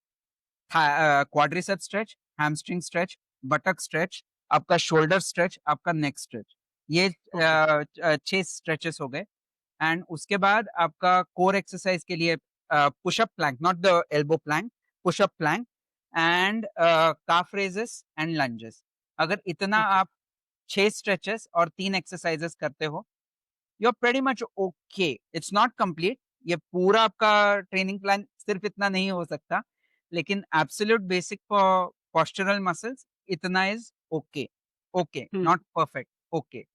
quadricep stretch, hamstring stretch, buttock stretch, आपका शोल्डर स्ट्रेच, आपका नेक स्ट्रेच। ये ओके, 6 स्ट्रेचेस हो गए एंड उसके बाद आपका कोर एक्सरसाइज के लिए pushup plank, not the elbow plank, pushup plank and calf raises and lunges. अगर इतना ओके, आप 6 स्ट्रेचेस और 3 एक्सरसाइजेस करते हो, you are pretty much okay. It's not complete, ये पूरा आपका ट्रेनिंग प्लान सिर्फ इतना नहीं हो सकता, लेकिन absolute basic for postural muscles इतना is okay, okay, um, not perfect, okay.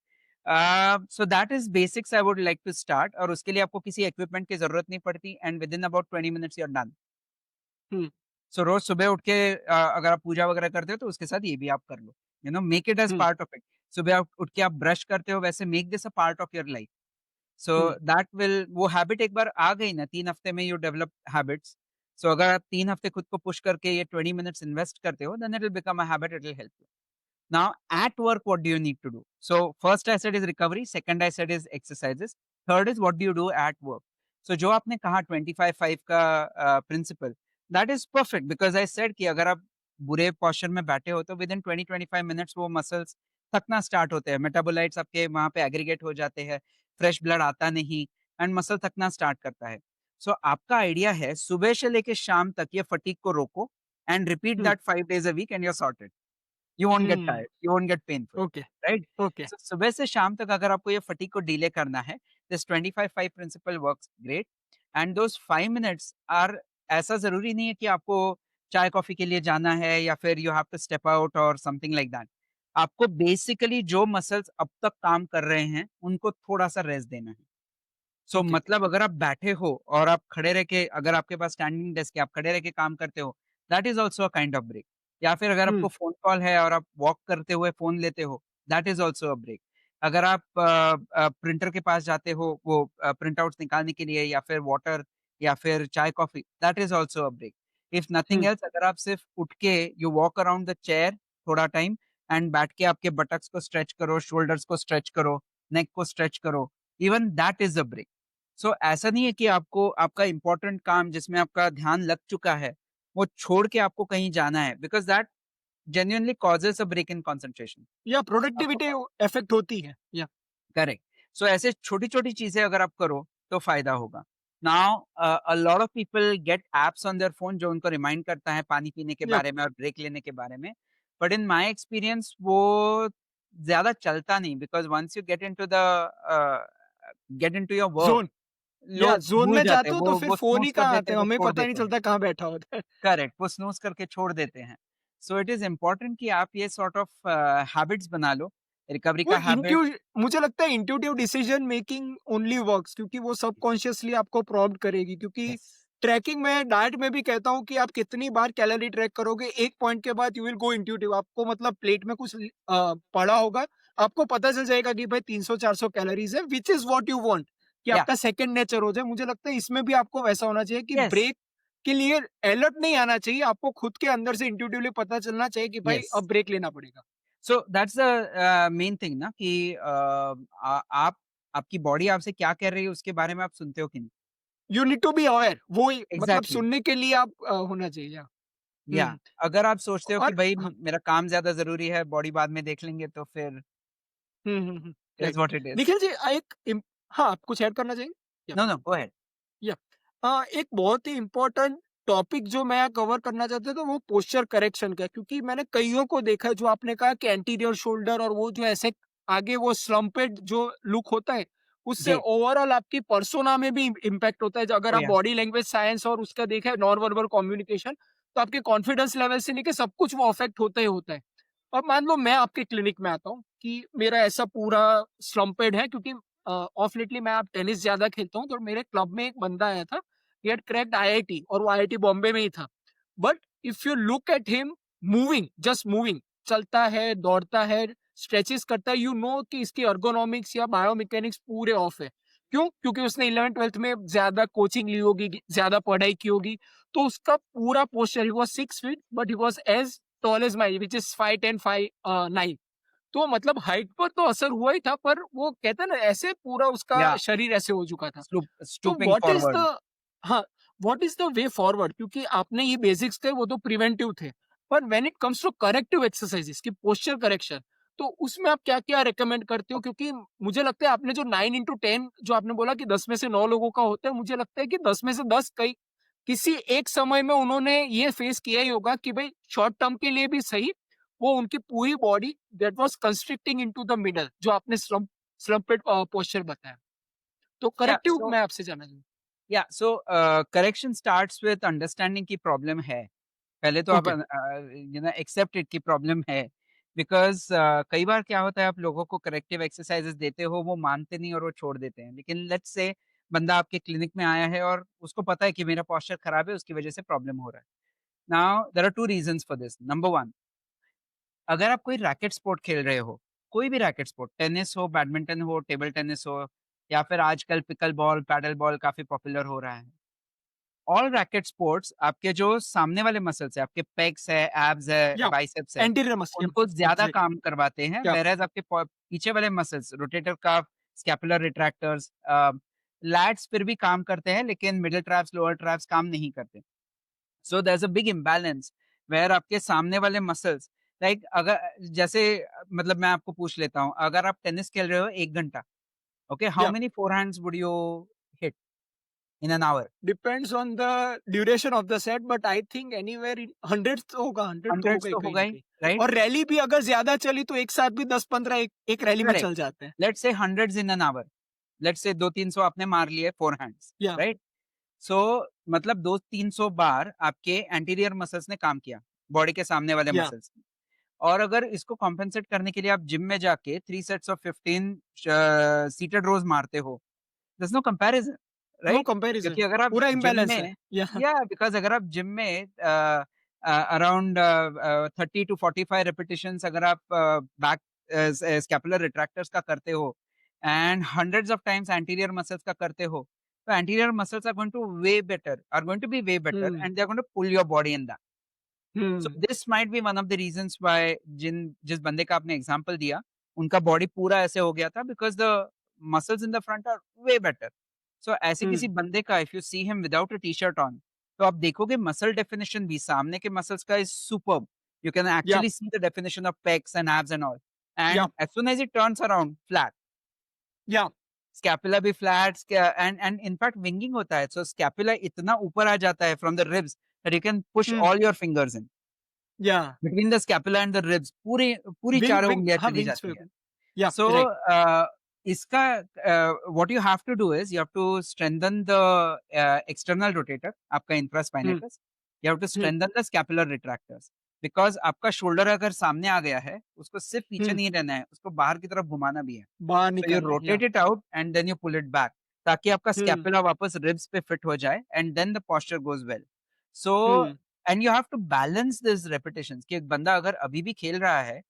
So that is basics I would like to start, और उसके लिए आपको किसी इक्विपमेंट की जरूरत नहीं पड़ती and within about 20 minutes you are done. Um, so रोज सुबह उठ के अगर आप पूजा वगैरह करते हो तो उसके साथ ये भी आप कर लो, make it as um, part of it. सुबह आप उठ के आप ब्रश करते हो, वैसे make this a part of your life. So um, that will, वो हैबिट एक बार आ गई ना, 3 हफ्ते में यू डेवलप हैबिट्स। सो अगर आप 3 हफ्ते खुद को पुश करके ये 20 मिनट्स इन्वेस्ट करते हो, then it will become a habit, it will help you. Now, at work, what do you need to do? So, first I said is recovery, second I said is exercises, third is what do you do at work? So, जो आपने कहा 25-5 का principle, that is perfect because I said कि अगर आप बुरे पोस्चर में बैठे हो तो विद इन 20-25 मिनट्स वो मसल्स थकना स्टार्ट होते हैं, मेटाबोलाइट्स आपके वहां पे एग्रीगेट हो जाते हैं, फ्रेश ब्लड आता नहीं एंड मसल थकना स्टार्ट करता है। सो आपका आइडिया है सुबह से लेके शाम तक ये फटीक को रोको and repeat um, that 5 days a week and you're sorted. You won't get um, tired, you won't get painful, okay, right? Okay, so सुबह से शाम तक अगर आपको ये फटीग को डिले करना है, this 25-5 principle works great and those 5 minutes are, ऐसा ज़रूरी नहीं है कि आपको चाय-कॉफ़ी के लिए जाना है या फिर you have to step out और समथिंग लाइक दैट। आपको बेसिकली जो मसल्स अब तक काम कर रहे हैं, उनको थोड़ा-सा रेस्ट देना है। सो ओके, मतलब अगर आप बैठे हो और आप खड़े रह के, अगर आपके पास स्टैंडिंग डेस्क है, आप खड़े रह के काम करते हो, that is also a kind of break. या फिर अगर हुँ, आपको फ़ोन कॉल है और आप वॉक करते हुए फ़ोन लेते हो, that is also a break. अगर आप प्रिंटर के पास जाते हो वो प्रिंट आउट्स निकालने के लिए, या फिर वाटर या फिर चाय-कॉफ़ी, that is also a break. If nothing um, else, अगर आप सिर्फ उठ के you walk around the chair थोड़ा टाइम एंड बैठ के आपके बटक्स को स्ट्रेच करो, शोल्डर्स को स्ट्रेच करो, नेक को स्ट्रेच करो, even that is a break. So ऐसा नहीं है कि आपको आपका इम्पोर्टेंट काम जिसमें आपका ध्यान लग चुका है, वो छोड़ के आपको कहीं जाना है, because that genuinely causes a break in concentration. या आपको प्रोडक्टिविटी इफेक्ट होती है, या करेक्ट। सो ऐसे छोटी-छोटी चीज़ें अगर आप करो तो फ़ायदा होगा। Now a lot of people get apps on their phone जो उनको रिमाइंड करता है पानी पीने के या बारे में और ब्रेक लेने के बारे में। बट इन माय एक्सपीरियंस वो ज़्यादा चलता नहीं, because once you get into your work, zone या लोग ज़ोन भूल में जाते हैं, जाते हो तो फिर वो फ़ोन ही स्नूज़ कर कहाँ देते आते हैं, हैं, वो हमें छोड़ पता ही नहीं देते हैं। चलता कहाँ बैठा होता है। करेक्ट, वो स्नूज़ करके छोड़ देते हैं। सो इट इज़ इम्पोर्टेंट कि आप ये सॉर्ट ऑफ हैबिट्स बना लो, रिकवरी वो का हैबिट। मुझे लगता है intuitive decision making only works, क्योंकि वो सबकॉन्शियसली आपको प्रॉम्प्ट करेगी, क्योंकि यस, ट्रैकिंग में डाइट में भी कहता हूँ कि आप कितनी बार कैलोरी ट्रैक करोगे, एक पॉइंट के बाद यू विल गो इंट्यूटिव, आपको मतलब प्लेट में कुछ पड़ा होगा, आपको पता चल जाएगा कि भाई 300-400 कैलोरीज है, which is what you want, कि या, आपका सेकंड नेचर हो जाए। मुझे लगता है इसमें भी आपको वैसा होना चाहिए कि यस, ब्रेक के लिए अलर्ट नहीं आना चाहिए, आपको खुद के अंदर से इंट्यूटिवली पता चलना चाहिए कि भाई यस। अब ब्रेक लेना पड़ेगा। So that's the main thing ना कि आप, आपकी बॉडी आपसे क्या कह रही है उसके बारे में आप सुनते हो कि नहीं? You need to be aware, वो ही मतलब एग्ज़ैक्टली, सुनने के लिए आप होना चाहिए। या हुँ, अगर आप सोचते हो कि और भई हाँ, मेरा काम ज़्यादा ज़रूरी है, बॉडी बाद में देख लेंगे, तो फिर um, it is right. What it is. Nikhil ji, एक हाँ, आप कुछ ऐड करना चाहेंगे? या नो, नो, गो अहेड। या एक बहुत ही इम्पोर्टेंट टॉपिक जो मैं कवर करना चाहता था वो पोस्चर करेक्शन का है, क्योंकि मैंने कईयों को देखा है जो आपने कहा कि एंटीरियर शोल्डर और वो जो ऐसे आगे वो स्लम्पेड जो लुक होता है, उससे जी। ओवरऑल आपकी पर्सोना में भी इम्पैक्ट होता है। जो अगर ओह आप या! बॉडी लैंग्वेज साइंस और उसका देखें नॉन वर्बल कम्युनिकेशन, तो आपके कॉन्फिडेंस लेवल से लेके सब कुछ वो अफेक्ट होता ही होता है। अब मान लो मैं आपके क्लिनिक में आता हूँ कि मेरा ऐसा पूरा स्लम्पेड है, क्योंकि ऑफ लेटली मैं आप टेनिस ज्यादा खेलता हूँ, तो मेरे क्लब में एक बंदा आया था, he had cracked IIT और वो IIT बॉम्बे में ही था। But if you look at him moving, just moving, चलता है, दौड़ता है, स्ट्रेचेस करता है, यू नो कि इसकी ergonomics या बायोमैकेनिक्स पूरे ऑफ है। क्यों? क्योंकि उसने 11th-12th में ज़्यादा कोचिंग ली होगी, ज़्यादा पढ़ाई की होगी, तो उसका पूरा posture, he was 6 feet but he was as tall as my, which is 5'10", 9। तो मतलब हाइट पर तो असर हुआ ही था, पर वो कहते हैं ना ऐसे पूरा उसका या शरीर ऐसे हो चुका था। तो stooping what is forward. The हाँ, what is the way forward? क्योंकि आपने ये बेसिक्स थे वो तो प्रिवेंटिव थे। पर when it comes to corrective exercises की पोस्चर करेक्शन, तो उसमें आप क्या-क्या रिकमेंड करते हो? क्योंकि मुझे लगता है आपने जो 9 इंटू 10 जो आपने बोला कि 10 में से 9 लोगों का होता है, मुझे लगता है कि 10 में से 10 कई किसी एक समय में उन्होंने ये फेस किया ही होगा कि भई शॉर्ट टर्म के लिए भी सही, वो उनकी पूरी body that was constricting into the middle, जो आपने स्लम्पेड पोस्चर बताया। तो या करेक्टिव सो मैं आपसे जानना चाहूँगा। या सो करेक्शन स्टार्ट्स विद अंडरस्टैंडिंग की प्रॉब्लम है। पहले तो आप ओके, एक्सेप्ट इट की प्रॉब्लम है। बिकॉज़ कई बार क्या होता है, आप लोगों को करेक्टिव एक्सरसाइज़ेज़ देते हो, वो मानते नहीं और वो छोड़ देते हैं। लेकिन लेट्स से बंदा आपके क्लिनिक में आया है और उसको पता है कि मेरा पोस्चर खराब है, उसकी वजह से प्रॉब्लम हो रहा है। Now there are 2 reasons for this. Number 1, अगर आप कोई रैकेट स्पोर्ट खेल रहे हो, कोई भी रैकेट स्पोर्ट, टेनिस हो, बैडमिंटन हो, टेबल टेनिस हो या फिर आजकल पिकल बॉल, पैडल बॉल काफ़ी पॉपुलर हो रहा है। ऑल रैकेट स्पोर्ट्स आपके जो सामने वाले मसल्स हैं, आपके पेग्स है, एब्स है, या बाइसेप्स है, एंटीरियर मसल, उनको ज़्यादा एग्ज़ैक्टली, काम करवाते हैं, या व्हेयरएज़ आपके पीछे वाले muscles, rotator cuff, scapular retractors, lats फिर भी काम करते हैं, लेकिन मिडल ट्रैप्स, लोअर ट्रैप्स काम नहीं करते। So there is a big imbalance where आपके सामने वाले मसल्स, लाइक अगर जैसे मतलब मैं आपको पूछ लेता हूँ, अगर आप टेनिस खेल रहे हो 1 घंटा, ओके, हाउ या many forehands would you hit in an hour? Depends on the duration of the set, but I think anywhere in hundreds तो होगा, 100 तो हंड्रेड्स होगा ही तो कहीं होगा न ही, कहीं। राइट? और रैली भी अगर ज़्यादा चली तो एक साथ भी 10-15 एक एक रैली में करेक्ट। चल जाते हैं। Let's say hundreds in an our. Let's say 200-300 आपने मार लिए फोरहैंड्स, या राइट? सो मतलब 200-300 बार आपके एंटीरियर मसल्स ने काम किया, बॉडी के सामने वाले या मसल्स ने। और अगर इसको कॉम्पेंसेट करने के लिए आप जिम में जाके 3 सेट्स ऑफ 15 सीटेड रोज़ मारते हो, there is no comparison, no right? क्योंकि कंपैरिज़न, अगर आप पूरा जिम इम्बैलेंस है। में या या बिकॉज़ अगर आप जिम में अराउंड 30 टू 45 रिपिटिशंस अगर आप बैक स्कैपुलर रिट्रैक्टर्स का करते हो and hundreds of times anterior muscles का करते हो, तो anterior muscles are going to be way better hmm, and they are going to pull your body in that. So hmm, this might be one of the reasons why जिस बंदे का आपने एग्जांपल दिया, उनका बॉडी पूरा ऐसे हो गया था because the muscles in the front are way better. So ऐसे हुँ, किसी बंदे का if you see him without a T-shirt on, तो आप देखोगे मसल डेफिनिशन भी सामने के मसल्स का इज़ सुपर्ब। यू कैन या actually see the definition of pecs and abs and all. या and as soon as it turns around flat, या स्कैपुला भी flat and in fact winging होता है। सो स्कैपुला इतना ऊपर आ जाता है from the ribs that you can push um, all your fingers in. या between the scapula and the ribs पूरी पूरी विंग चारों विंग उँगलियाँ हाँ, चली विंग्स पे जाती है। या सो राइट। इसका what you have to do is you have to strengthen the external rotator, आपका um, infraspinatus. You have to um, strengthen the scapular retractors because आपका शोल्डर अगर सामने आ गया है, उसको सिर्फ़ पीछे हुँ, नहीं रहना है, उसको बाहर की तरफ घुमाना भी है। बाहर सो यू निकलना है, या rotate it out and then you pull it back ताकि आपका हुँ, स्कैपुला वापस रिब्स पे फिट हो जाए and then the posture goes well. So um, and you have to balance this repetitions कि एक बंदा अगर अभी भी खेल रहा है,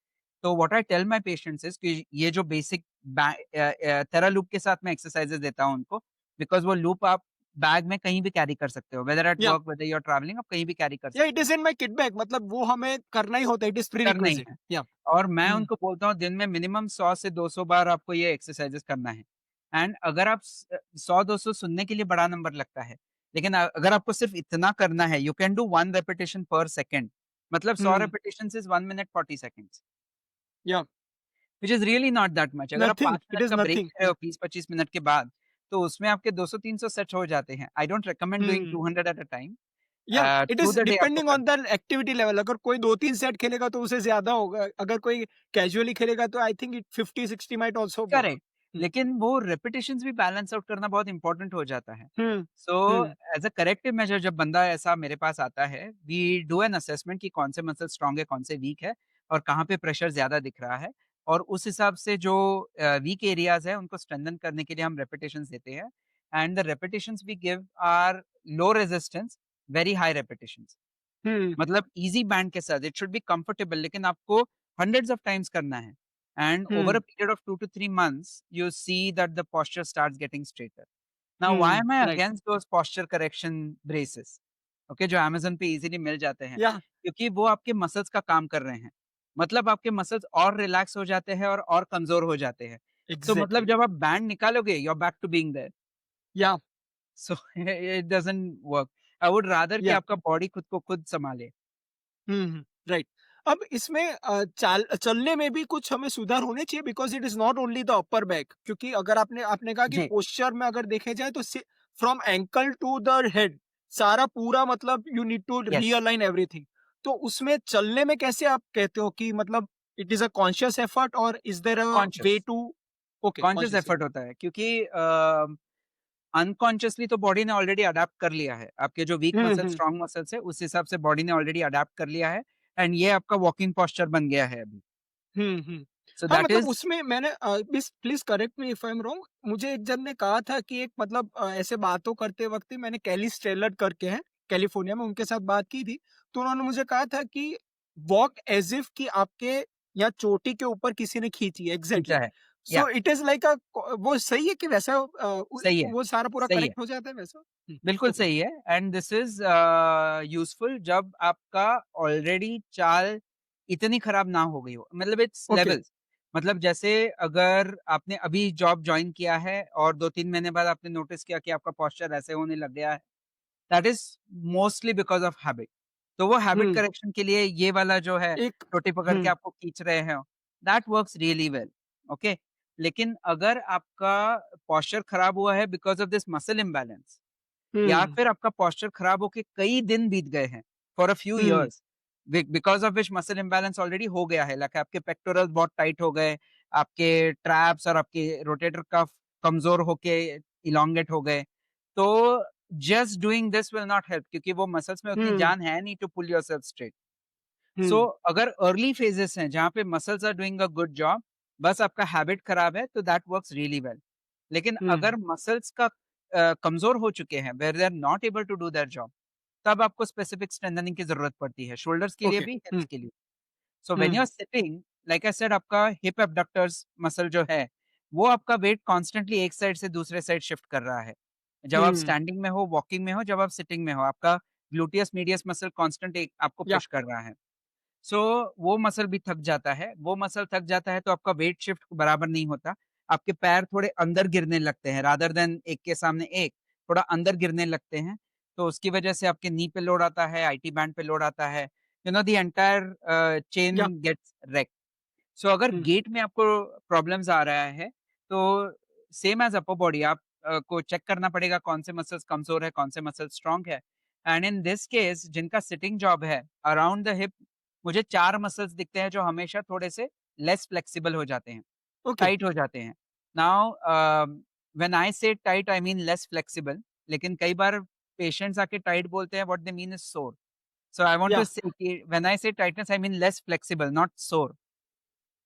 तो what I tell my patients is कि ये जो बेसिक थेरा लूप के साथ मैं एक्सरसाइज़ेज़ देता हूँ उनको, बिकॉज़ वो लूप आप बैग में कहीं भी कैरी कर सकते हो, वेदर एट या work, whether you are travelling, आप कहीं भी कैरी कर इट सकते हो, is in my kit bag, मतलब वो हमें करना ही होता है, इट इज़ करना ही प्रीरिक्विज़िट। है। या और मैं हुँ, उनको बोलता हूँ दिन में मिनिमम 100 से 200 बार आपको ये एक्सरसाइज़ेज़ करना है। एंड अगर आप 100-200 सुनने के लिए बड़ा नंबर लगता है, लेकिन अगर आपको सिर्फ़ इतना करना है, यू कैन डू 1 रिपिटिशन पर सेकंड, मतलब 100 हुँ, रिपिटिशंस इज़ 1 मिनट 40 सेकंड्स, या which is really not that much. अगर आप नथिंग, 5 इट मिनट इज़ का ब्रेक नथिंग। ले रहे हो 20-25 मिनट के बाद, तो उसमें आपके 200-300 सेट हो जाते हैं। I don't recommend doing hmm 200 at a time. या it through is the day आपको डिपेंडिंग ऑन करना द एक्टिविटी लेवल। अगर कोई 2-3 सेट खेलेगा तो उसे ज्यादा होगा, अगर कोई कैजुअली खेलेगा तो I think it 50-60 might also work. Correct, लेकिन वो रेपिटेशंस भी बैलेंस आउट करना बहुत इम्पोर्टेंट हो जाता है। हम्म सो हम्म एज़ अ करेक्टिव मेजर जब बंदा ऐसा मेरे पास आता है, वी डू एन असेसमेंट कि कौन से मसल स्ट्रॉन्ग है, कौन से वीक है और कहाँ पे प्रेशर ज़्यादा दिख रहा है और उस हिसाब से जो वीक एरियाज़ है उनको स्ट्रेंथन करने के लिए हम रेपिटेशंस देते हैं and the repetitions we give are low resistance, very high repetitions. Hmm मतलब ईज़ी बैंड के साथ इट शुड बी कंफर्टेबल लेकिन आपको हंड्रेड्स ऑफ टाइम्स करना है and over a period of 2 to 3 months you see that the posture starts getting straighter. Now why am I right against those posture correction braces? Okay, जो अमेज़न पे ईज़िली मिल जाते हैं, या क्योंकि वो आपके मसल्स का काम कर रहे हैं। मतलब आपके मसल्स और रिलैक्स हो जाते हैं और कमज़ोर हो जाते हैं। सो मतलब एग्जैक्टली जब आप बैंड निकालोगे you are back to being there. या so it doesn't work. I would rather कि या आपका बॉडी खुद को खुद सँभाले। राइट। अब इसमें चलने में भी कुछ हमें सुधार होने चाहिए, because it is not only the upper back, क्योंकि अगर आपने आपने कहा कि जी, पोस्चर में अगर देखे जाए तो from ankle to the head सारा पूरा, मतलब you need to yes. Realign everything. तो उसमें चलने में कैसे आप कहते हो कि मतलब it is a conscious effort और is there a way conscious, to? Okay, conscious conscious. Effort होता है क्योंकि अनकॉन्शियसली तो बॉडी ने ऑलरेडी अडैप्ट कर लिया है। आपके जो वीक मसल्स, हम्म स्ट्रॉन्ग मसल्स है, उस हिसाब से बॉडी ने ऑलरेडी अडैप्ट कर लिया है एंड ये आपका वॉकिंग पोस्चर बन गया है अभी। हुँ। सो हाँ, दैट मतलब इज़ उसमें मैंने please please correct me if I am wrong, मुझे एक जन ने कहा था कि एक मतलब ऐसे बातों करते वक़्त ही मैंने केली स्टेलर करके हैं, कैलिफ़ोर्निया में, उनके साथ बात की थी। तो उन्होंने मुझे कहा था कि वॉक एज़ इफ कि आपके या चोटी के ऊपर किसी ने खींची है, खींचा एग्ज़ैक्टली। है। या सो इट इज़ लाइक अ क वो सही है कि वैसा सही है, वो सारा पूरा सही है। करेक्ट हो जाता है वैसा? बिल्कुल ओके, सही है एंड दिस इज़ यूज़फुल जब आपका ऑलरेडी चाल इतनी खराब ना हो गई हो। मतलब इट्स ओके। लेवल्स। मतलब जैसे अगर आपने अभी जॉब जॉइन किया है और 2-3 महीने बाद आपने नोटिस किया कि आपका पोस्चर ऐसे होने लग गया है, that is mostly because of habit. तो वो हैबिट हुँ, करेक्शन के लिए ये वाला जो है, एक चोटी पकड़ के हुँ, आपको खींच रहे हैं, that works really well, okay? लेकिन अगर आपका पोस्चर खराब हुआ है because of this muscle imbalance या हुँ, फिर आपका पोस्चर खराब होके कई दिन बीत गए हैं, for a few hmm, years, because of which muscle imbalance already हो गया है, लाइक आपके पेक्टोरल्स बहुत टाइट हो गए, आपके ट्रैप्स और आपके रोटेटर कफ कमज़ोर होके इलोंगेट हो गए। तो just doing this will not help क्योंकि वो मसल्स में उतनी हुँ, जान है नहीं to pull yourself straight. Hmm, so अगर अर्ली फेजेस हैं जहाँ पे muscles are doing a good job, बस आपका हैबिट खराब है तो दैट वर्क्स रियली वेल। लेकिन हुँ, अगर मसल्स का कमज़ोर हो चुके हैं, where they are not able to do their job, तब आपको स्पेसिफिक स्ट्रेंथनिंग की ज़रूरत पड़ती है, शोल्डर्स के लिए ओके, भी, हिप्स हुँ, के लिए। So when you hmm, are sitting, like I said, आपका हिप एब्डक्टर्स मसल जो है, वो आपका वेट कॉन्स्टेंटली एक साइड से दूसरे साइड शिफ्ट कर रहा है। जब आप हुँ, स्टैंडिंग में हो, वॉकिंग में हो, जब आप सिटिंग में हो, आपका ग्लूटियस मीडियस मसल कांस्टेंट एक आपको या पुश कर रहा है। सो वो मसल भी थक जाता है, वो मसल थक जाता है तो आपका वेट शिफ्ट बराबर नहीं होता। आपके पैर थोड़े अंदर गिरने लगते हैं रादर देन एक के सामने एक, थोड़ा अंदर गिरने लगते हैं। तो उसकी वजह से आपके नी पे लोड आता है, आईटी बैंड पे लोड आता है। You know the entire chain या गेट्स रेक्ट। सो अगर हुँ, गेट में आपको प्रॉब्लम्स आ रहा है, तो सेम एज़ अपर बॉडी आप को चेक करना पड़ेगा कौन से मसल्स कमज़ोर है, कौन से मसल स्ट्रॉन्ग है। एंड इन दिस केस जिनका सिटिंग जॉब है, अराउंड द हिप मुझे 4 मसल्स दिखते हैं जो हमेशा थोड़े से लेस फ्लेक्सिबल हो जाते हैं, ओके, टाइट हो जाते हैं। नाउ व्हेन आई से tight I mean less flexible, लेकिन कई बार पेशेंट्स आके टाइट बोलते हैं, व्हाट दे मीन इज़ सोर। सो आई वांट या टू से कि when I say tightness I mean less flexible not sore.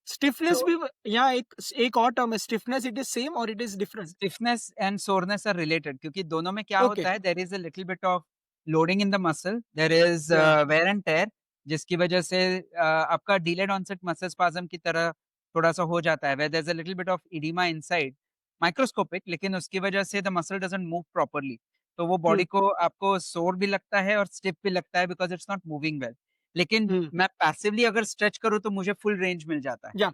Stiffness so भी यहाँ एक और टर्म है, स्टिफनेस, इट इज़ सेम और it is different? Stiffness and soreness are related क्योंकि दोनों में क्या ओके, होता है, there is a little bit of loading in the muscle, there is yeah wear and tear, जिसकी वजह से आपका डीलेड ऑनसेट मसल स्पाज्म की तरह थोड़ा सा हो जाता है, where there is a little bit of edema inside, microscopic, लेकिन उसकी वजह से the muscle doesn't move properly. तो वो हुँ, बॉडी को आपको सोर भी लगता है और स्टिफ भी लगता है because it's not moving well. लेकिन हुँ, मैं पैसिवली अगर स्ट्रेच करूँ तो मुझे फुल रेंज मिल जाता है। या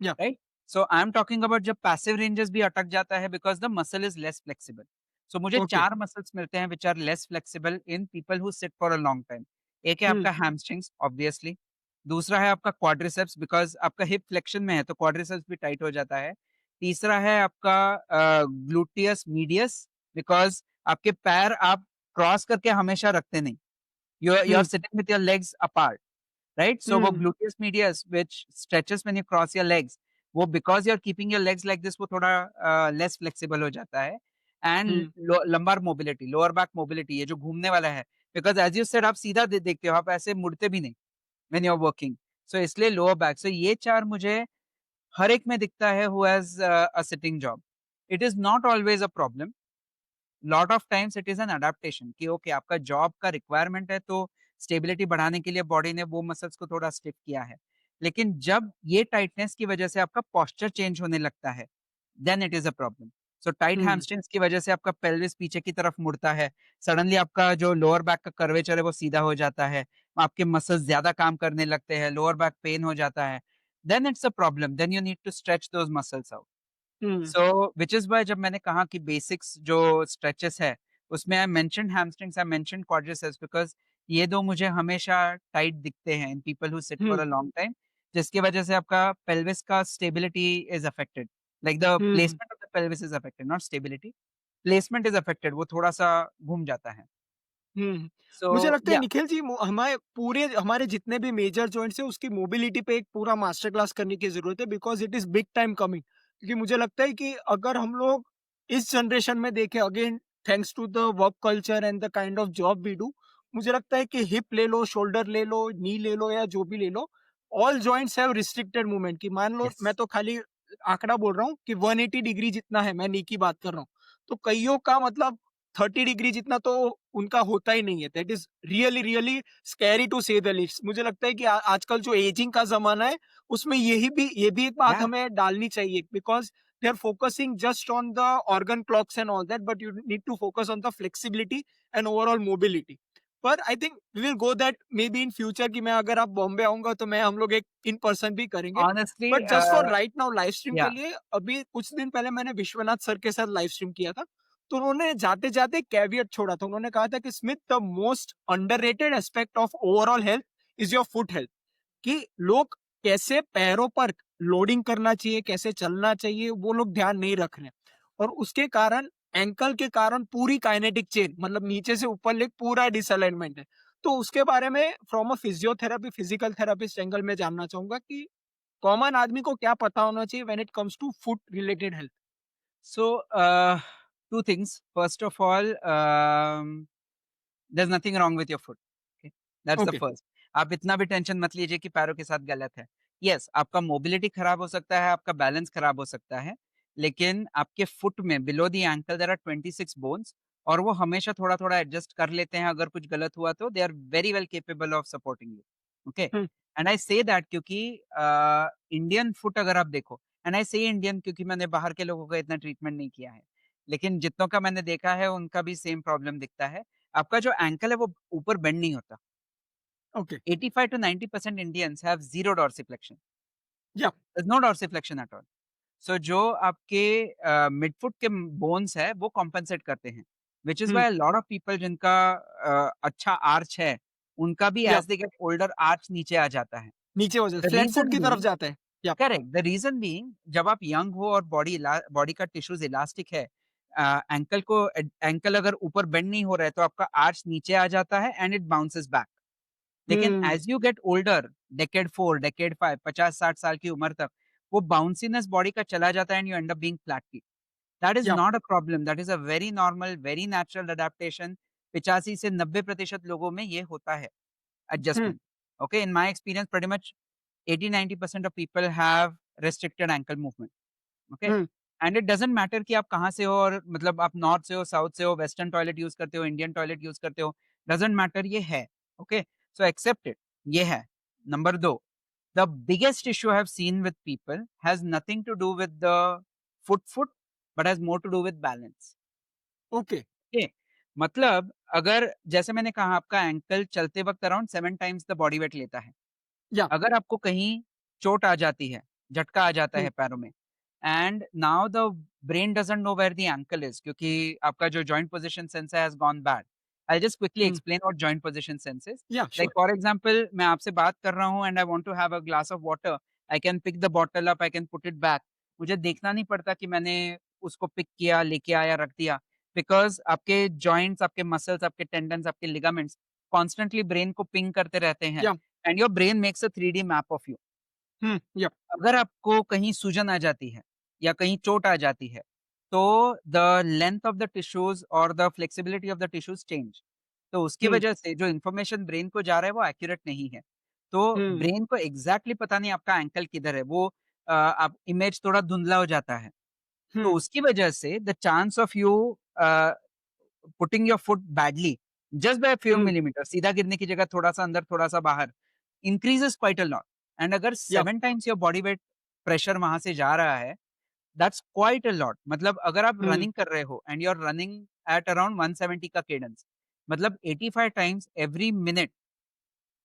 या right? So I am talking about जब पैसिव रेंजेस भी अटक जाता है because the muscle is less flexible. So मुझे ओके, 4 मसल्स मिलते हैं which are less flexible in people who sit for a long time. एक है हुँ, आपका हैमस्ट्रिंग्स ऑब्वियसली, दूसरा है आपका क्वाड्रिसेप्स बिकॉज़ आपका हिप फ्लेक्शन में है तो क्वाड्रिसेप्स भी टाइट हो जाता है। तीसरा है आपका ग्लूटियस मीडियस, बिकॉज़ आपके पैर आप क्रॉस करके हमेशा रखते नहीं। You are um, sitting with your legs apart, right? So वो um, gluteus medius which stretches when you cross your legs, वो because you are keeping your legs like this, वो थोड़ा लेस फ्लेक्सिबल हो जाता है। And um, lumbar mobility, lower back mobility, ये जो घूमने वाला है, बिकॉज़ एज़ यू सेड आप सीधा देखते हो, आप ऐसे मुड़ते भी नहीं व्हेन यू आर वर्किंग। सो इसलिए लोअर बैक। सो ये 4 मुझे हर एक में दिखता है who has a sitting job. It is not always a problem, lot of times it is an adaptation कि ओके आपका जॉब का रिक्वायरमेंट है, तो स्टेबिलिटी बढ़ाने के लिए बॉडी ने वो मसल्स को थोड़ा स्टिफ किया है। लेकिन जब ये टाइटनेस की वजह से आपका पोस्चर चेंज होने लगता है, then it is a problem. So tight hmm, hamstrings की वजह से आपका पेल्विस पीछे की तरफ मुड़ता है। सडनली आपका जो लोअर बैक का कर्वेचर है वो सीधा हो जाता है। आपके मसल्स ज़्यादा काम करने लगते हैं, लोअर बैक पेन हो जाता है। Then it's a problem, then you need to stretch those muscles out. Hmm, so which is why जब मैंने कहा कि बेसिक्स जो स्ट्रेचेस है, उसमें I mentioned hamstrings, I mentioned quadriceps, because ये 2 मुझे हमेशा टाइट दिखते हैं in people who sit for hmm, a long time, जिसकी वजह से आपका पेल्विस का stability is affected. Like the hmm. Placement of the pelvis is affected, not stability. Placement is affected, वो थोड़ा-सा घूम जाता है। हुँ। सो मुझे लगता है या निखिल जी हमारे जितने भी मेजर जॉइंट्स हैं उसकी मोबिलिटी पे एक पूरा मास्टर क्लास करने की ज़रूरत है because it is big time coming. क्योंकि मुझे लगता है कि अगर हम लोग इस जनरेशन में देखें again thanks to the work culture and the kind of job we do, मुझे लगता है कि हिप ले लो, शोल्डर ले लो, नी ले लो या जो भी ले लो, all joints have restricted movement कि मान लो यस, मैं तो खाली आंकड़ा बोल रहा हूँ कि 180 डिग्री जितना है, मैं नी की बात कर रहा हूँ। तो कइयों का मतलब 30 डिग्री जितना तो उनका होता ही नहीं है। That is really, really scary to say the least. मुझे लगता है कि आजकल जो एजिंग का ज़माना है, उसमें ये भी एक बात या हमें डालनी चाहिए because they are focusing just on the organ clocks and all that, but you need to focus on the flexibility and overall mobility. पर I think we will go that maybe in future कि मैं अगर आप बॉम्बे आऊँगा तो मैं हम लोग एक इन पर्सन भी करेंगे। Honestly but just for right now live stream के या लिए अभी कुछ दिन पहले मैंने विश्वनाथ सर के साथ लाइव स्ट्रीम किया था। तो उन्होंने जाते-जाते कैवियट छोड़ा था। उन्होंने कहा था कि Smith the most underrated aspect of overall health is your foot health. कि लोग कैसे पैरों पर लोडिंग करना चाहिए, कैसे चलना चाहिए, वो लोग ध्यान नहीं रख रहे हैं। और उसके कारण एंकल के कारण पूरी काइनेटिक चेन मतलब नीचे से ऊपर लेग पूरा डिसअलाइनमेंट है। तो उसके बारे में from a physiotherapy, physical therapist angle में जानना चाहूँगा कि कॉमन आदमी को क्या पता होना चाहिए when it comes to foot related health? So 2 things, first of all there is nothing wrong with your foot, okay, that's the okay. First. आप इतना भी टेंशन मत लीजिए कि पैरों के साथ गलत है। येस, आपका मोबिलिटी खराब हो सकता है, आपका बैलेंस खराब हो सकता है, लेकिन आपके फुट में below the ankle there are 26 bones, और वो हमेशा थोड़ा-थोड़ा एडजस्ट कर लेते हैं। अगर कुछ गलत हुआ तो they are very well capable of supporting you, okay? Hmm, and I say that क्योंकि इंडियन फुट अगर आप देखो, एंड आई से इंडियन क्योंकि मैंने बाहर के लोगों का इतना ट्रीटमेंट नहीं किया है, लेकिन जितनों का मैंने देखा है उनका भी सेम प्रॉब्लम दिखता है। आपका जो एंकल है वो ऊपर बेंड नहीं होता। Okay. 85 to 90% Indians have zero dorsiflexion. या There's no dorsiflexion at all. So जो आपके मिडफुट के बोन्स है वो कॉम्पेंसेट करते हैं, which is hmm, why lot of people जिनका अच्छा आर्च है, उनका भी या as they get older arch नीचे आ जाता है। नीचे हो जाता द है, फ्लैट फुट रीज़न की तरफ बीइंग जाता है। या करेक्ट, द रीज़न बीइंग जब आप यंग हो और बॉडी का टिश्यूज़ इलास्टिक है, एंकल अगर ऊपर बेंड नहीं हो रहा है तो आपका आर्च नीचे आ जाता है एंड इट बाउंसेस बैक। लेकिन um, as you get older, decade 4, decade 5, 50-60 साल की उम्र तक, वो बाउंसीनेस बॉडी का चला जाता है and you end up being flat feet. That is या not a problem, that is a very normal, very natural adaptation. 85 से 90% लोगों में ये होता है, um, adjustment. Okay, in my experience pretty much 80-90% of people have restricted ankle movement, okay? Hmm, and it doesn't matter कि आप कहाँ से हो, और मतलब आप नॉर्थ से हो, साउथ से हो, वेस्टर्न टॉयलेट यूज़ करते हो, इंडियन टॉयलेट यूज़ करते हो, डज़न्ट मैटर, ये है, ओके? सो एक्सेप्ट इट, ये है। Number 2, the biggest issue I have seen with people has nothing to do with the foot, but has more to do with balance, okay. Okay? मतलब अगर जैसे मैंने कहा आपका एंकल चलते वक़्त around 7 times the body weight लेता है। या अगर आपको कहीं चोट आ जाती है, झटका आ जाता हुँ, है पैरों में, and now the brain doesn't know where the ankle is, क्योंकि आपका जो joint position sensor has gone bad. I will just quickly hmm, explain what joint position sense is. Yeah like sure. For example मैं आपसे बात कर रहा हूँ and I want to have a glass of water, I can pick the bottle up, I can put it back, मुझे देखना नहीं पड़ता कि मैंने उसको पिक किया, लेके आया, रख दिया। बिकॉज़ आपके जॉइंट्स, आपके मसल्स, आपके टेंडन्स, आपके लिगामेंट्स कॉन्स्टेंटली ब्रेन को पिंग करते रहते हैं या and your brain makes a 3D map of you. या अगर आपको कहीं सूजन आ जाती है या कहीं चोट आ जाती है, तो the length of the tissues और the flexibility of the tissues change. तो उसकी हुँ, वजह से जो इन्फॉर्मेशन ब्रेन को जा रहा है वो एक्यूरेट नहीं है। तो हुँ, ब्रेन को एग्ज़ैक्टली पता नहीं आपका एंकल किधर है, वो आप इमेज थोड़ा धुंधला हो जाता है। तो हुँ, उसकी वजह से the chance of you putting your foot badly just by a few hmm, millimetre, सीधा गिरने की जगह थोड़ा-सा अंदर, थोड़ा-सा बाहर, इंक्रीज़ेस क्वाइट अ लॉट। एंड अगर या 7 times your body weight pressure वहाँ से जा रहा है, दैट्स क्वाइट अ लॉट। मतलब अगर आप हुँ, रनिंग कर रहे हो and you are running at around 170 का केडेंस, मतलब 85 टाइम्स एवरी मिनट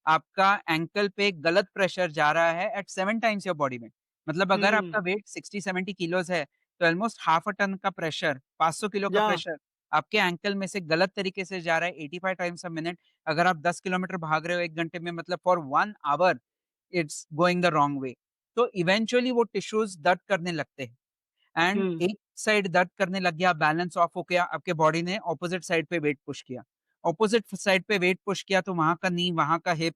आपका एंकल पे गलत प्रेशर जा रहा है at 7 times your body weight. मतलब अगर हुँ, आपका वेट 60-70 किलोज़ है, तो ऑलमोस्ट हाफ अ टन का प्रेशर, 500 किलो का या प्रेशर आपके एंकल में से गलत तरीके से जा रहा है 85 टाइम्स अ मिनट। अगर आप 10 किलोमीटर भाग रहे हो 1 घंटे में, मतलब for 1 hour it's going the wrong way. तो इवेंचुअली वो टिश्यूज़ दर्द करने लगते हैं एंड हुँ, एक साइड दर्द करने लग गया, बैलेंस ऑफ हो गया, आपके बॉडी ने अपोज़िट साइड पे वेट पुश किया। अपोज़िट साइड पे वेट पुश किया तो वहाँ का नी, वहाँ का हिप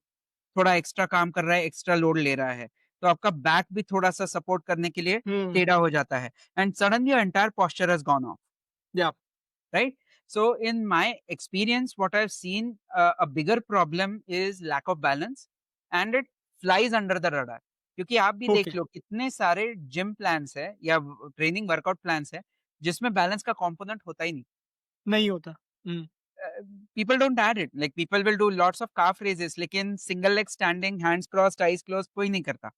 थोड़ा एक्स्ट्रा काम कर रहा है, एक्स्ट्रा लोड ले रहा है। तो आपका बैक भी थोड़ा-सा सपोर्ट करने के लिए हुँ, टेढ़ा हो जाता है and suddenly your entire posture has gone of, या right? So in my experience, what I've seen, a bigger problem is lack of balance and it flies under the radar. क्योंकि आप भी ओके, देख लो कितने सारे जिम प्लान्स हैं या ट्रेनिंग वर्कआउट प्लान्स हैं, जिसमें बैलेंस का कंपोनेंट होता ही नहीं। नहीं होता। Um, people don't add it, like people will do lots of calf raises, लेकिन single leg standing, hands crossed, eyes closed कोई नहीं करता।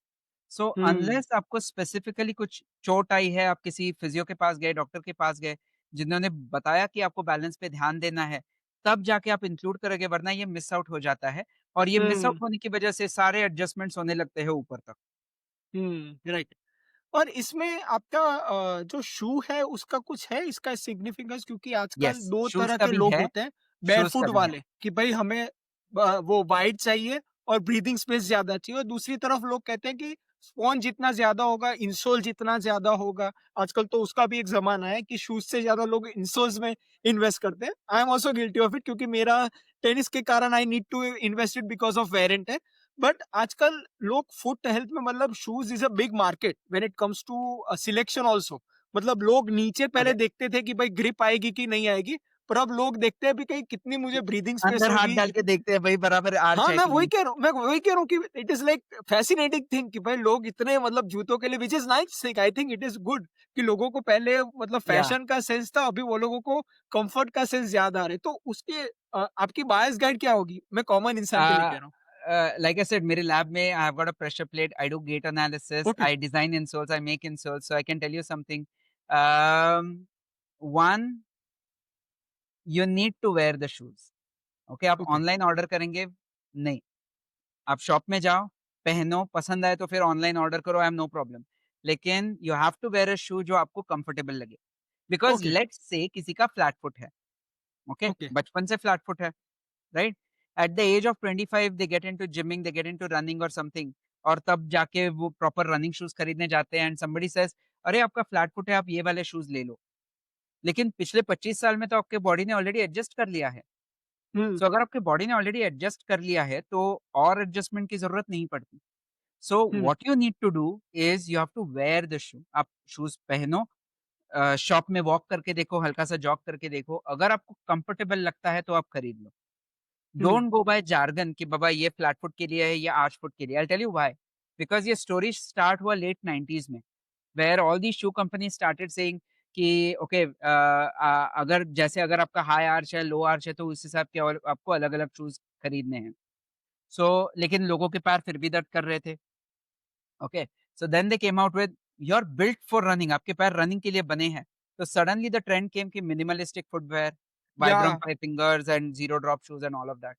सो हुँ, अनलेस आपको स्पेसिफिकली कुछ चोट आई है, आप किसी फिजियो के पास गए, डॉक्टर के पास गए, जिन्होंने बताया कि आपको बैलेंस पे ध्यान देना है, तब जाके आप इंक्लूड करोगे, वरना ये मिस आउट हो जाता है और ये मिस आउट हुँ, होने की वजह से सारे एडजस्टमेंट्स होने लगते हैं ऊपर तक। हुँ, राइट। और इसमें आपका जो शू है उसका कुछ है इसका सिग्निफिकेंस क्योंकि आजकल यस, 2 शूज़ तरह का के भी लोग है, होते हैं, शूज़ का बेयरफुट भी है। वाले कि भई हमें वो वाइड चाहिए और ब्रीथिंग स्पेस ज़्यादा चाहिए और दूसरी तरफ लोग कहते हैं कि स्पॉन जितना ज़्यादा होगा, इंसोल जितना ज़्यादा होगा, आजकल तो उसका भी एक ज़माना है कि शूज़ से ज़्यादा लोग इंसोल्स में इन्वेस्ट करते हैं। I am also guilty of it क्योंकि मेरा टेनिस के कारण I need to invest it because of wear and tear. But आजकल लोग फुट हेल्थ में मतलब shoes is a big market when it comes to selection also. मतलब लोग नीचे पहले अरे! देखते थे कि भाई ग्रिप आएगी कि नहीं आएगी, पर अब लोग देखते हैं भी कहीं कितनी मुझे ब्रीदिंग स्पेस अंदर हाथ होगी। डाल के देखते हैं भई बराबर आर्च हाँ, है मैं कि वही नहीं। कह रहा हूँ, मैं वही कह रहा हूँ कि it is like fascinating thing कि भाई लोग इतने मतलब जूतों के लिए which is nice thing, I think it is good कि लोगों को पहले मतलब या फैशन का सेंस था, अभी वो लोगों को कम्फर्ट का सेंस ज़्यादा आ रहा है। तो उसके आपकी बायस गाइड क्या होगी? मैं कॉमन इंसान के लिए Uh, कह रहा हूँ। like I said, मेरे lab में I have got a pressure plate. I do gait analysis. Okay, I design insoles. I make insoles. So I can tell you something. Um, one, you need to wear the shoes. Okay, आप ओके, ऑनलाइन ऑर्डर करेंगे? नहीं, आप शॉप में जाओ, पहनो, पसंद आए तो फिर ऑनलाइन ऑर्डर करो, आई एम नो प्रॉब्लम। लेकिन you have to where a शू जो आपको कंफर्टेबल लगे। बिकॉज़ ओके, लेट्स से किसी का फ्लैट फुट है, ओके? ओके। बचपन से फ्लैट फुट है। Right? At the age of 25 they get into gymming, they get into running और समथिंग, और तब जाके वो प्रॉपर रनिंग शूज़ खरीदने जाते हैं एंड समबडी सेज, "अरे! आपका फ्लैट फुट है, आप ये वाले शूज़ ले लो।" लेकिन पिछले 25 साल में तो आपके बॉडी ने ऑलरेडी एडजस्ट कर लिया है। हुँ, सो अगर आपकी बॉडी ने ऑलरेडी एडजस्ट कर लिया है, तो और एडजस्टमेंट की ज़रूरत नहीं पड़ती। So um, what you need to do is you have to wear the shoe. आप शूज़ पहनो, शॉप में वॉक करके देखो, हल्का-सा जॉग करके देखो, अगर आपको कंफर्टेबल लगता है तो आप खरीद लो। हुँ, डोंट गो बाय जार्गन कि बाबा ये फ्लैट फुट के लिए है, ये आर्च फुट के लिए। I will tell you why. Because ये स्टोरी स्टार्ट हुआ लेट 90s में, where all these shoe companies started saying कि ओके, अगर जैसे अगर आपका हाई आर्च है, लो आर्च है, तो उस हिसाब के और आपको अलग-अलग शूज़ खरीदने हैं। सो लेकिन लोगों के पैर फिर भी दर्द कर रहे थे। Okay, so then they came out with you are built for running, आपके पैर रनिंग के लिए बने हैं। तो सडनली द ट्रेंड केम कि मिनिमलिस्टिक फुटवियर, वाइब्रम या five fingers and zero drop shoes and all of that.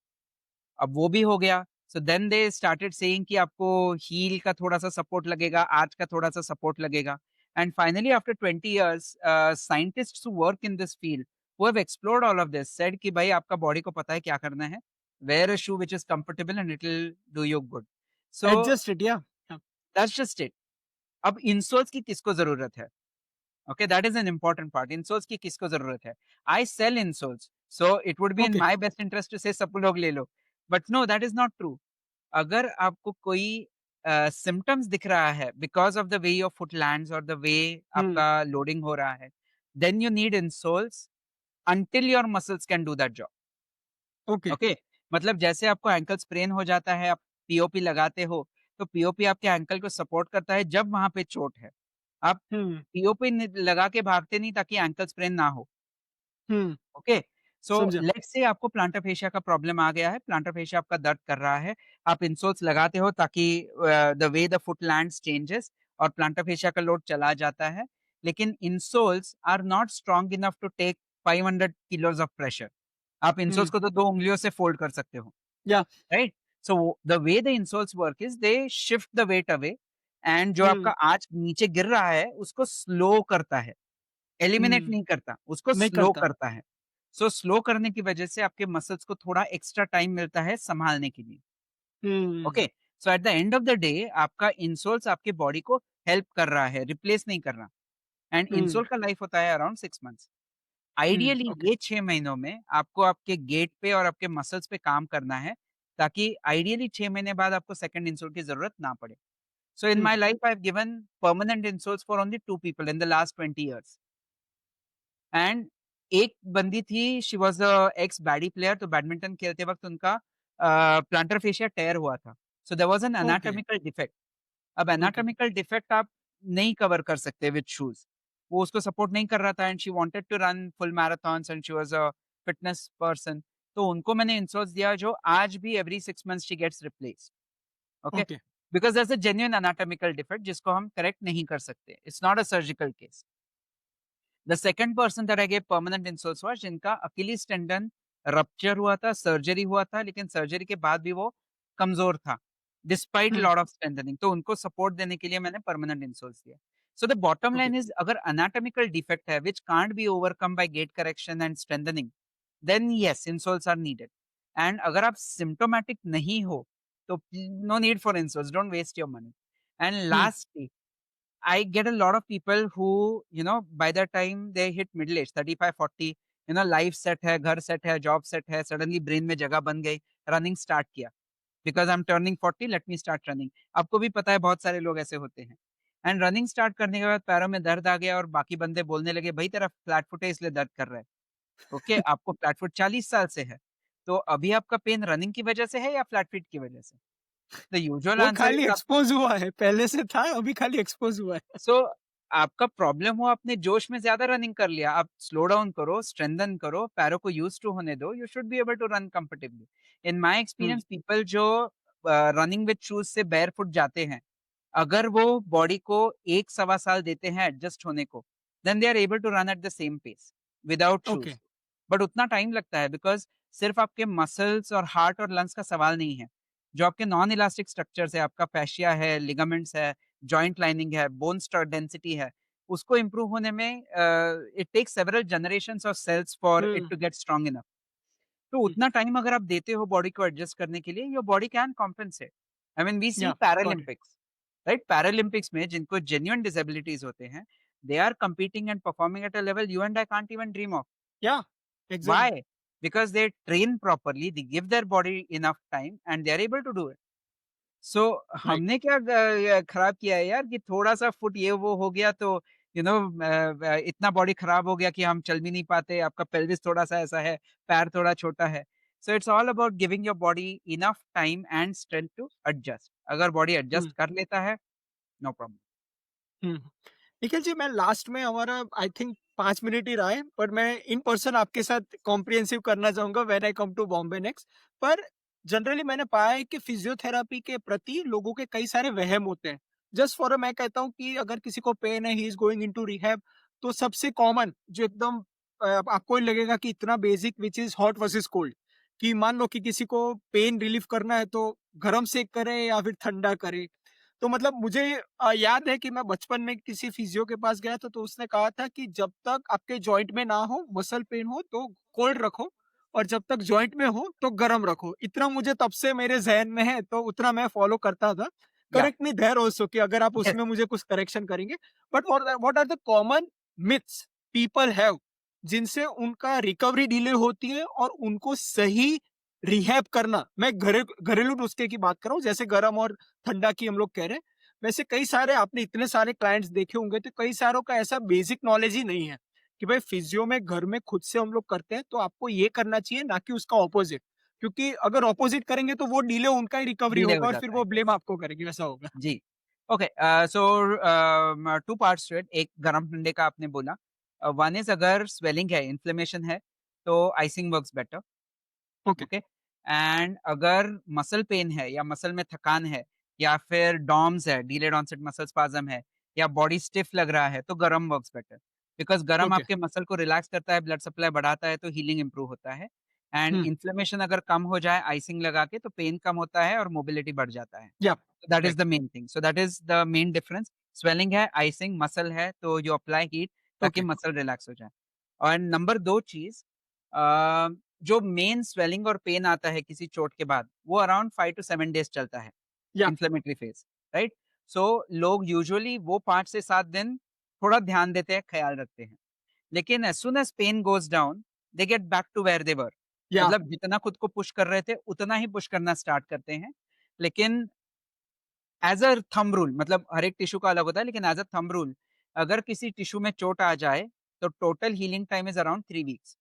अब वो भी हो गया। So then they started saying कि आपको हील का थोड़ा-सा सपोर्ट लगेगा, आर्च का थोड़ा-सा सपोर्ट लगेगा। And finally after 20 years scientists who work in this field, who have explored all of this, said कि भाई आपका बॉडी को पता है क्या करना है। Wear a shoe which is comfortable and it will do you good. So adjust it या दैट्स जस्ट इट। अब इंसोल्स की किसको ज़रूरत है? Okay, that is an important part. Insoles की किसको ज़रूरत है? I sell insoles, so it would be in okay. My best interest to say सब लोग ले लो। But no, that is not true. अगर आपको कोई सिम्पटम्स दिख रहा है because of the way your foot lands और द वे हुँ, आपका लोडिंग हो रहा है, then you need insoles until your muscles can do that job. Okay. Okay? मतलब जैसे आपको एंकल स्प्रेन हो जाता है, आप पीओपी लगाते हो, तो पीओपी आपके एंकल को सपोर्ट करता है जब वहाँ पे चोट है। आप हुँ, पीओपी लगा के भागते नहीं ताकि एंकल स्प्रेन ना हो। हुँ, ओके, सो समझा। लेट्स से आपको प्लांटर फेशिया का प्रॉब्लम आ गया है, प्लांटर फेशिया आपका दर्द कर रहा है, आप इंसोल्स लगाते हो ताकि the way the foot lands changes और प्लांटर फेशिया का लोड चला जाता है, लेकिन insoles are not strong enough to take 500 kilos of pressure. आप इंसोल्स हुँ, को तो 2 उँगलियों से फोल्ड कर सकते हो, या right? So the way the insoles work is they shift the weight away and जो आपका हुँ, आँच नीचे गिर रहा है, उसको स्लो करता है। एलिमिनेट हुँ, नहीं करता, उसको नहीं स्लो करता। करता है। सो स्लो करने की वजह से आपके मसल्स को थोड़ा एक्स्ट्रा टाइम मिलता है सँभालने के लिए। Um, okay? So at the end of the day आपका इंसोल्स आपके बॉडी को हेल्प कर रहा है, रिप्लेस नहीं कर रहा। एंड हुँ, इंसोल का लाइफ होता है अराउंड 6 मंथ्स। हुँ, आइडियली ओके। ये 6 महीनों में आपको आपके गेट पे और आपके मसल्स पे काम करना है, ताकि आइडियली 6 महीने बाद आपको सेकंड इंसोल की ज़रूरत ना पड़े। So in hmm, my life I have given permanent insoles for only 2 people in the last 20 years. And एक बंदी थी, she was ex baddy player, तो बैडमिंटन खेलते वक़्त उनका प्लांटर फेशिया टेयर हुआ था। So there was an okay, anatomical defect. अब ओके। एनाटॉमिकल डिफेक्ट आप नहीं कवर कर सकते विद शूज़। वो उसको सपोर्ट नहीं कर रहा था and she wanted to run full marathons and she was a fitness person. तो उनको मैंने इंसोल्स दिया जो आज भी every 6 months she gets replaced. Okay? Okay, because there is a genuine anatomical defect जिसको हम करेक्ट नहीं कर सकते। It's not a surgical case. The second person that I gave permanent insoles was जिनका अकीलीज टेंडन रप्चर हुआ था, सर्जरी हुआ था, लेकिन सर्जरी के बाद भी वो कमज़ोर था, despite hmm, lot of strengthening, तो उनको सपोर्ट देने के लिए मैंने परमानेंट इंसोल्स दिए। So the bottom okay, line is अगर एनाटॉमिकल डिफेक्ट है which can't be overcome by gait correction and strengthening, then yes insoles are needed. And अगर आप सिम्प्टोमैटिक नहीं हो, तो no need for insoles, don't waste your money. And um, lastly I get a lot of people who, by the time they hit middle age, 35, 40, life set है, घर set है, जॉब set है, suddenly brain में जगह बन गई, रनिंग स्टार्ट किया। Because I am turning 40, let me start running. आपको भी पता है बहुत सारे लोग ऐसे होते हैं। एंड रनिंग स्टार्ट करने के बाद पैरों में दर्द आ गया और बाकी बंदे बोलने लगे, "भई तेरा फ्लैट फुट है इसलिए दर्द कर रहा है।" ओके, आपको फ्लैट फुट 40 साल से है। तो अभी आपका पेन रनिंग की वजह से है या फ्लैट फीट की वजह से? द यूजुअल वो आंसर खाली इज़ एक्सपोज़ हुआ है, पहले से था, अभी खाली एक्सपोज़ हुआ है। सो आपका प्रॉब्लम हो आपने जोश में ज़्यादा रनिंग कर लिया, आप स्लो डाउन करो, स्ट्रेंथन करो, पैरों को यूज्ड टू होने दो, you should be able to run comfortably. In my hmm, experience people जो रनिंग विद शूज़ से बेयरफुट जाते हैं, अगर वो बॉडी को 1 सवा साल देते हैं एडजस्ट होने को, then they are able to run at the same pace without okay, shoes. But उतना टाइम लगता है बिकॉज़ सिर्फ आपके मसल्स और हार्ट और लंग्स का सवाल नहीं है। जो आपके नॉन इलास्टिक स्ट्रक्चर्स है, आपका fascia है, लिगामेंट्स है, जॉइंट लाइनिंग है, बोन डेंसिटी है, उसको इम्प्रूव होने में it takes several generations of cells for it hmm, to get strong enough. तो हुँ, उतना टाइम अगर आप देते हो बॉडी को एडजस्ट करने के लिए, your body can compensate. I mean we see yeah got it. Paralympics, right? Paralympics में जिनको जेन्युइन डिसेबिलिटीज़ होते हैं, they are competing and performing at a level you and I can't even dream of. Yeah exactly. Why? Because they train properly, they give their body enough time and they are able to do it. So right. हमने क्या खराब किया है यार कि थोड़ा-सा फुट ये वो हो गया तो इतना बॉडी खराब हो गया कि हम चल भी नहीं पाते, आपका पेल्विस थोड़ा-सा ऐसा है, पैर थोड़ा छोटा है। So it's all about giving your body enough time and strength to adjust. अगर बॉडी हुँ, एडजस्ट कर लेता है, नो प्रॉब्लम। हुँ। निखिल जी, मैं लास्ट में हमारा आई थिंक 5 मिनट ही रहा है, पर मैं इन पर्सन आपके साथ कॉम्प्रिहेंसिव करना चाहूँगा when I come to Bombay next. पर जनरली मैंने पाया है कि फिज़ियोथेरेपी के प्रति लोगों के कई सारे वहम होते हैं। जस्ट फॉर मैं कहता हूँ कि अगर किसी को पेन है, he is going into rehab, तो सबसे कॉमन जो एकदम आपको लगेगा कि इतना basic which is hot versus cold, कि मान लो कि किसी को पेन रिलीफ़ करना है तो गरम सेक करे या फिर ठंडा करे। तो मतलब मुझे याद है कि मैं बचपन में किसी फिजियो के पास गया था, तो उसने कहा था कि जब तक आपके जॉइंट में ना हो, मसल पेन हो तो कोल्ड रखो, और जब तक जॉइंट में हो तो गरम रखो। इतना मुझे तब से मेरे ज़हन में है, तो उतना मैं फॉलो करता था। Yeah. Correct me there also कि अगर आप Yes. उसमें मुझे कुछ करेक्शन करेंगे, but what are the common myths people have जिनसे उनका रिकवरी डिले होती है और उनको सही रिहैब करना, मैं घरेलू नुस्खे की बात कर रहा हूँ, जैसे गर्म और ठंडा की हम लोग कह रहे हैं, वैसे कई सारे आपने इतने सारे क्लाइंट्स देखे होंगे तो कई सारों का ऐसा बेसिक नॉलेज ही नहीं है कि भाई फिजियो में घर में खुद से हम लोग करते हैं तो आपको ये करना चाहिए, ना कि उसका ऑपोजिट, क्योंकि अगर ऑपोजिट करेंगे तो वो डिले उनका ही रिकवरी डिले होगा हो और फिर जाता है। वो ब्लेम Yes. आपको करेंगे, वैसा होगा। जी। Okay, so 2 parts to it. एक गरम ठंडे का आपने बोला। वन इज़ अगर स्वेलिंग है, इन्फ्लेमेशन है, तो icing works better. Okay. Okay. And अगर मसल पेन है या मसल में थकान है या फिर डॉम्स है, डिलेड ऑनसेट मसल स्पाज्म है या बॉडी स्टिफ लग रहा है, तो गरम वर्क्स बेटर। बिकॉज़ गरम ओके। आपके मसल को रिलैक्स करता है, ब्लड सप्लाई बढ़ाता है, तो हीलिंग इंप्रूव होता है। And hmm. इन्फ्लेमेशन अगर कम हो जाए आइसिंग लगा के, तो पेन कम होता है और मोबिलिटी बढ़ जाता है। या that is right. The main thing. So that is the main difference. Swelling है, आइसिंग, मसल है, तो यू अप्लाई हीट ताकि ओके। मसल रिलैक्स हो जाए। और नंबर 2 चीज़, अ, जो मेन स्वेलिंग और पेन आता है किसी चोट के बाद, वो अराउंड 5 टू 7 डेज़ चलता है, या इन्फ्लेमेटरी फेज़, राइट? सो लोग यूजुअली वो 5 से 7 दिन थोड़ा ध्यान देते हैं, ख़्याल रखते हैं। लेकिन as soon as pain goes down, they get back to where they were. या मतलब जितना खुद को पुश कर रहे थे, उतना ही पुश करना स्टार्ट करते हैं। लेकिन एज़ अ थंब रूल, मतलब हर एक टिश्यू का अलग होता है, लेकिन एज़ अ थंब रूल, अगर किसी टिश्यू में चोट आ जाए, तो total healing time is around 3 weeks.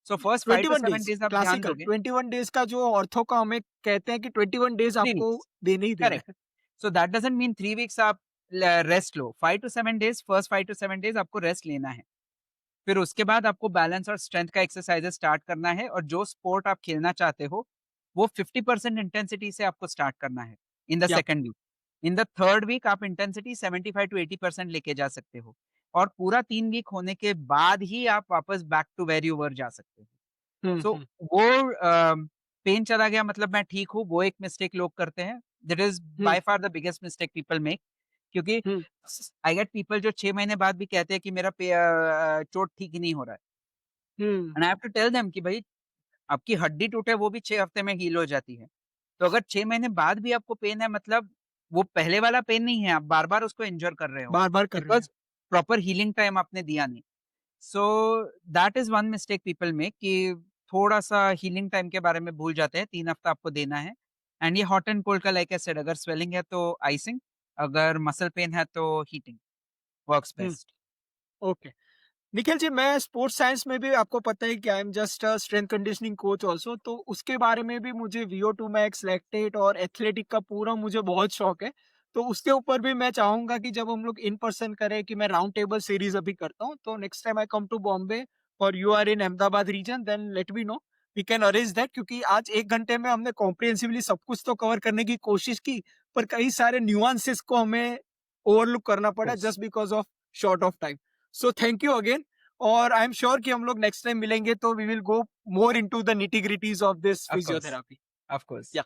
So first 5 to 21 7 days days आप ध्यान क्लासिकल, दोगे। 21 डेज का जो ऑर्थो का हमें कहते हैं कि 21 डेज 3 आपको वीक्स, देने ही देना करेक्ट। है। So that doesn't mean 3 weeks आप रेस्ट लो। 5 to 7 days, first 5 to 7 days आपको रेस्ट लेना है। फिर उसके बाद आपको बैलेंस और स्ट्रेंथ का एक्सरसाइज़ेज़ स्टार्ट करना है, और जो स्पोर्ट आप खेलना चाहते हो, वो 50% इंटेंसिटी से आपको स्टार्ट करना है इन द या second week. In the third week आप इंटेंसिटी 75 टू 80% लेके जा सकते हो, और पूरा 3 वीक होने के बाद ही आप वापस back to where you were जा सकते हो। सो हम्म। वो पेन चला गया मतलब मैं ठीक हूँ, वो एक मिस्टेक लोग करते हैं। That is hmm. By far the biggest mistake people make, क्योंकि हम्म। आई गेट पीपल जो 6 महीने बाद भी कहते हैं कि मेरा चोट ठीक ही नहीं हो रहा है। Hmm. And I have to tell them कि भाई, आपकी हड्डी टूटे वो भी 6 हफ्ते में हील हो जाती है। तो अगर 6 महीने बाद भी आपको पेन है, मतलब वो पहले वाला पेन नहीं है, आप बार-बार उसको इंज्योर कर रहे हो, बार बार कर रहे हैं। बिकॉज़ प्रॉपर हीलिंग टाइम आपने दिया नहीं। So that is one mistake people make, कि थोड़ा-सा हीलिंग टाइम के बारे में भूल जाते हैं, 3 हफ्ता आपको देना है। एंड ये हॉट एंड कोल्ड का, लाइक आई सेड, अगर स्वेलिंग है तो आइसिंग, अगर मसल पेन है तो हीटिंग वर्क्स हम्म। बेस्ट। ओके। निखिल जी, मैं स्पोर्ट्स साइंस में भी आपको पता है कि I am just a strength conditioning coach also, तो उसके बारे में भी मुझे VO2 मैक्स, लैक्टेट और एथलेटिक का पूरा मुझे बहुत शौक है। तो उसके ऊपर भी मैं चाहूँगा कि जब हम लोग इन पर्सन करें, कि मैं राउंड टेबल सीरीज़ अभी करता हूँ, तो next time I come to Bombay और you are in Ahmedabad region, then let me know, we can arrange that, क्योंकि आज 1 घंटे में हमने कॉम्प्रिहेंसिवली सब कुछ तो कवर करने की कोशिश की, पर कई सारे न्यूएंसेस को हमें ओवरलुक करना ऑफ पड़ा course, just because of short of time. So thank you again, और आई एम श्योर कि हम लोग नेक्स्ट टाइम मिलेंगे तो we will go more into the nitty gritties of this of course, physiotherapy. Of course. या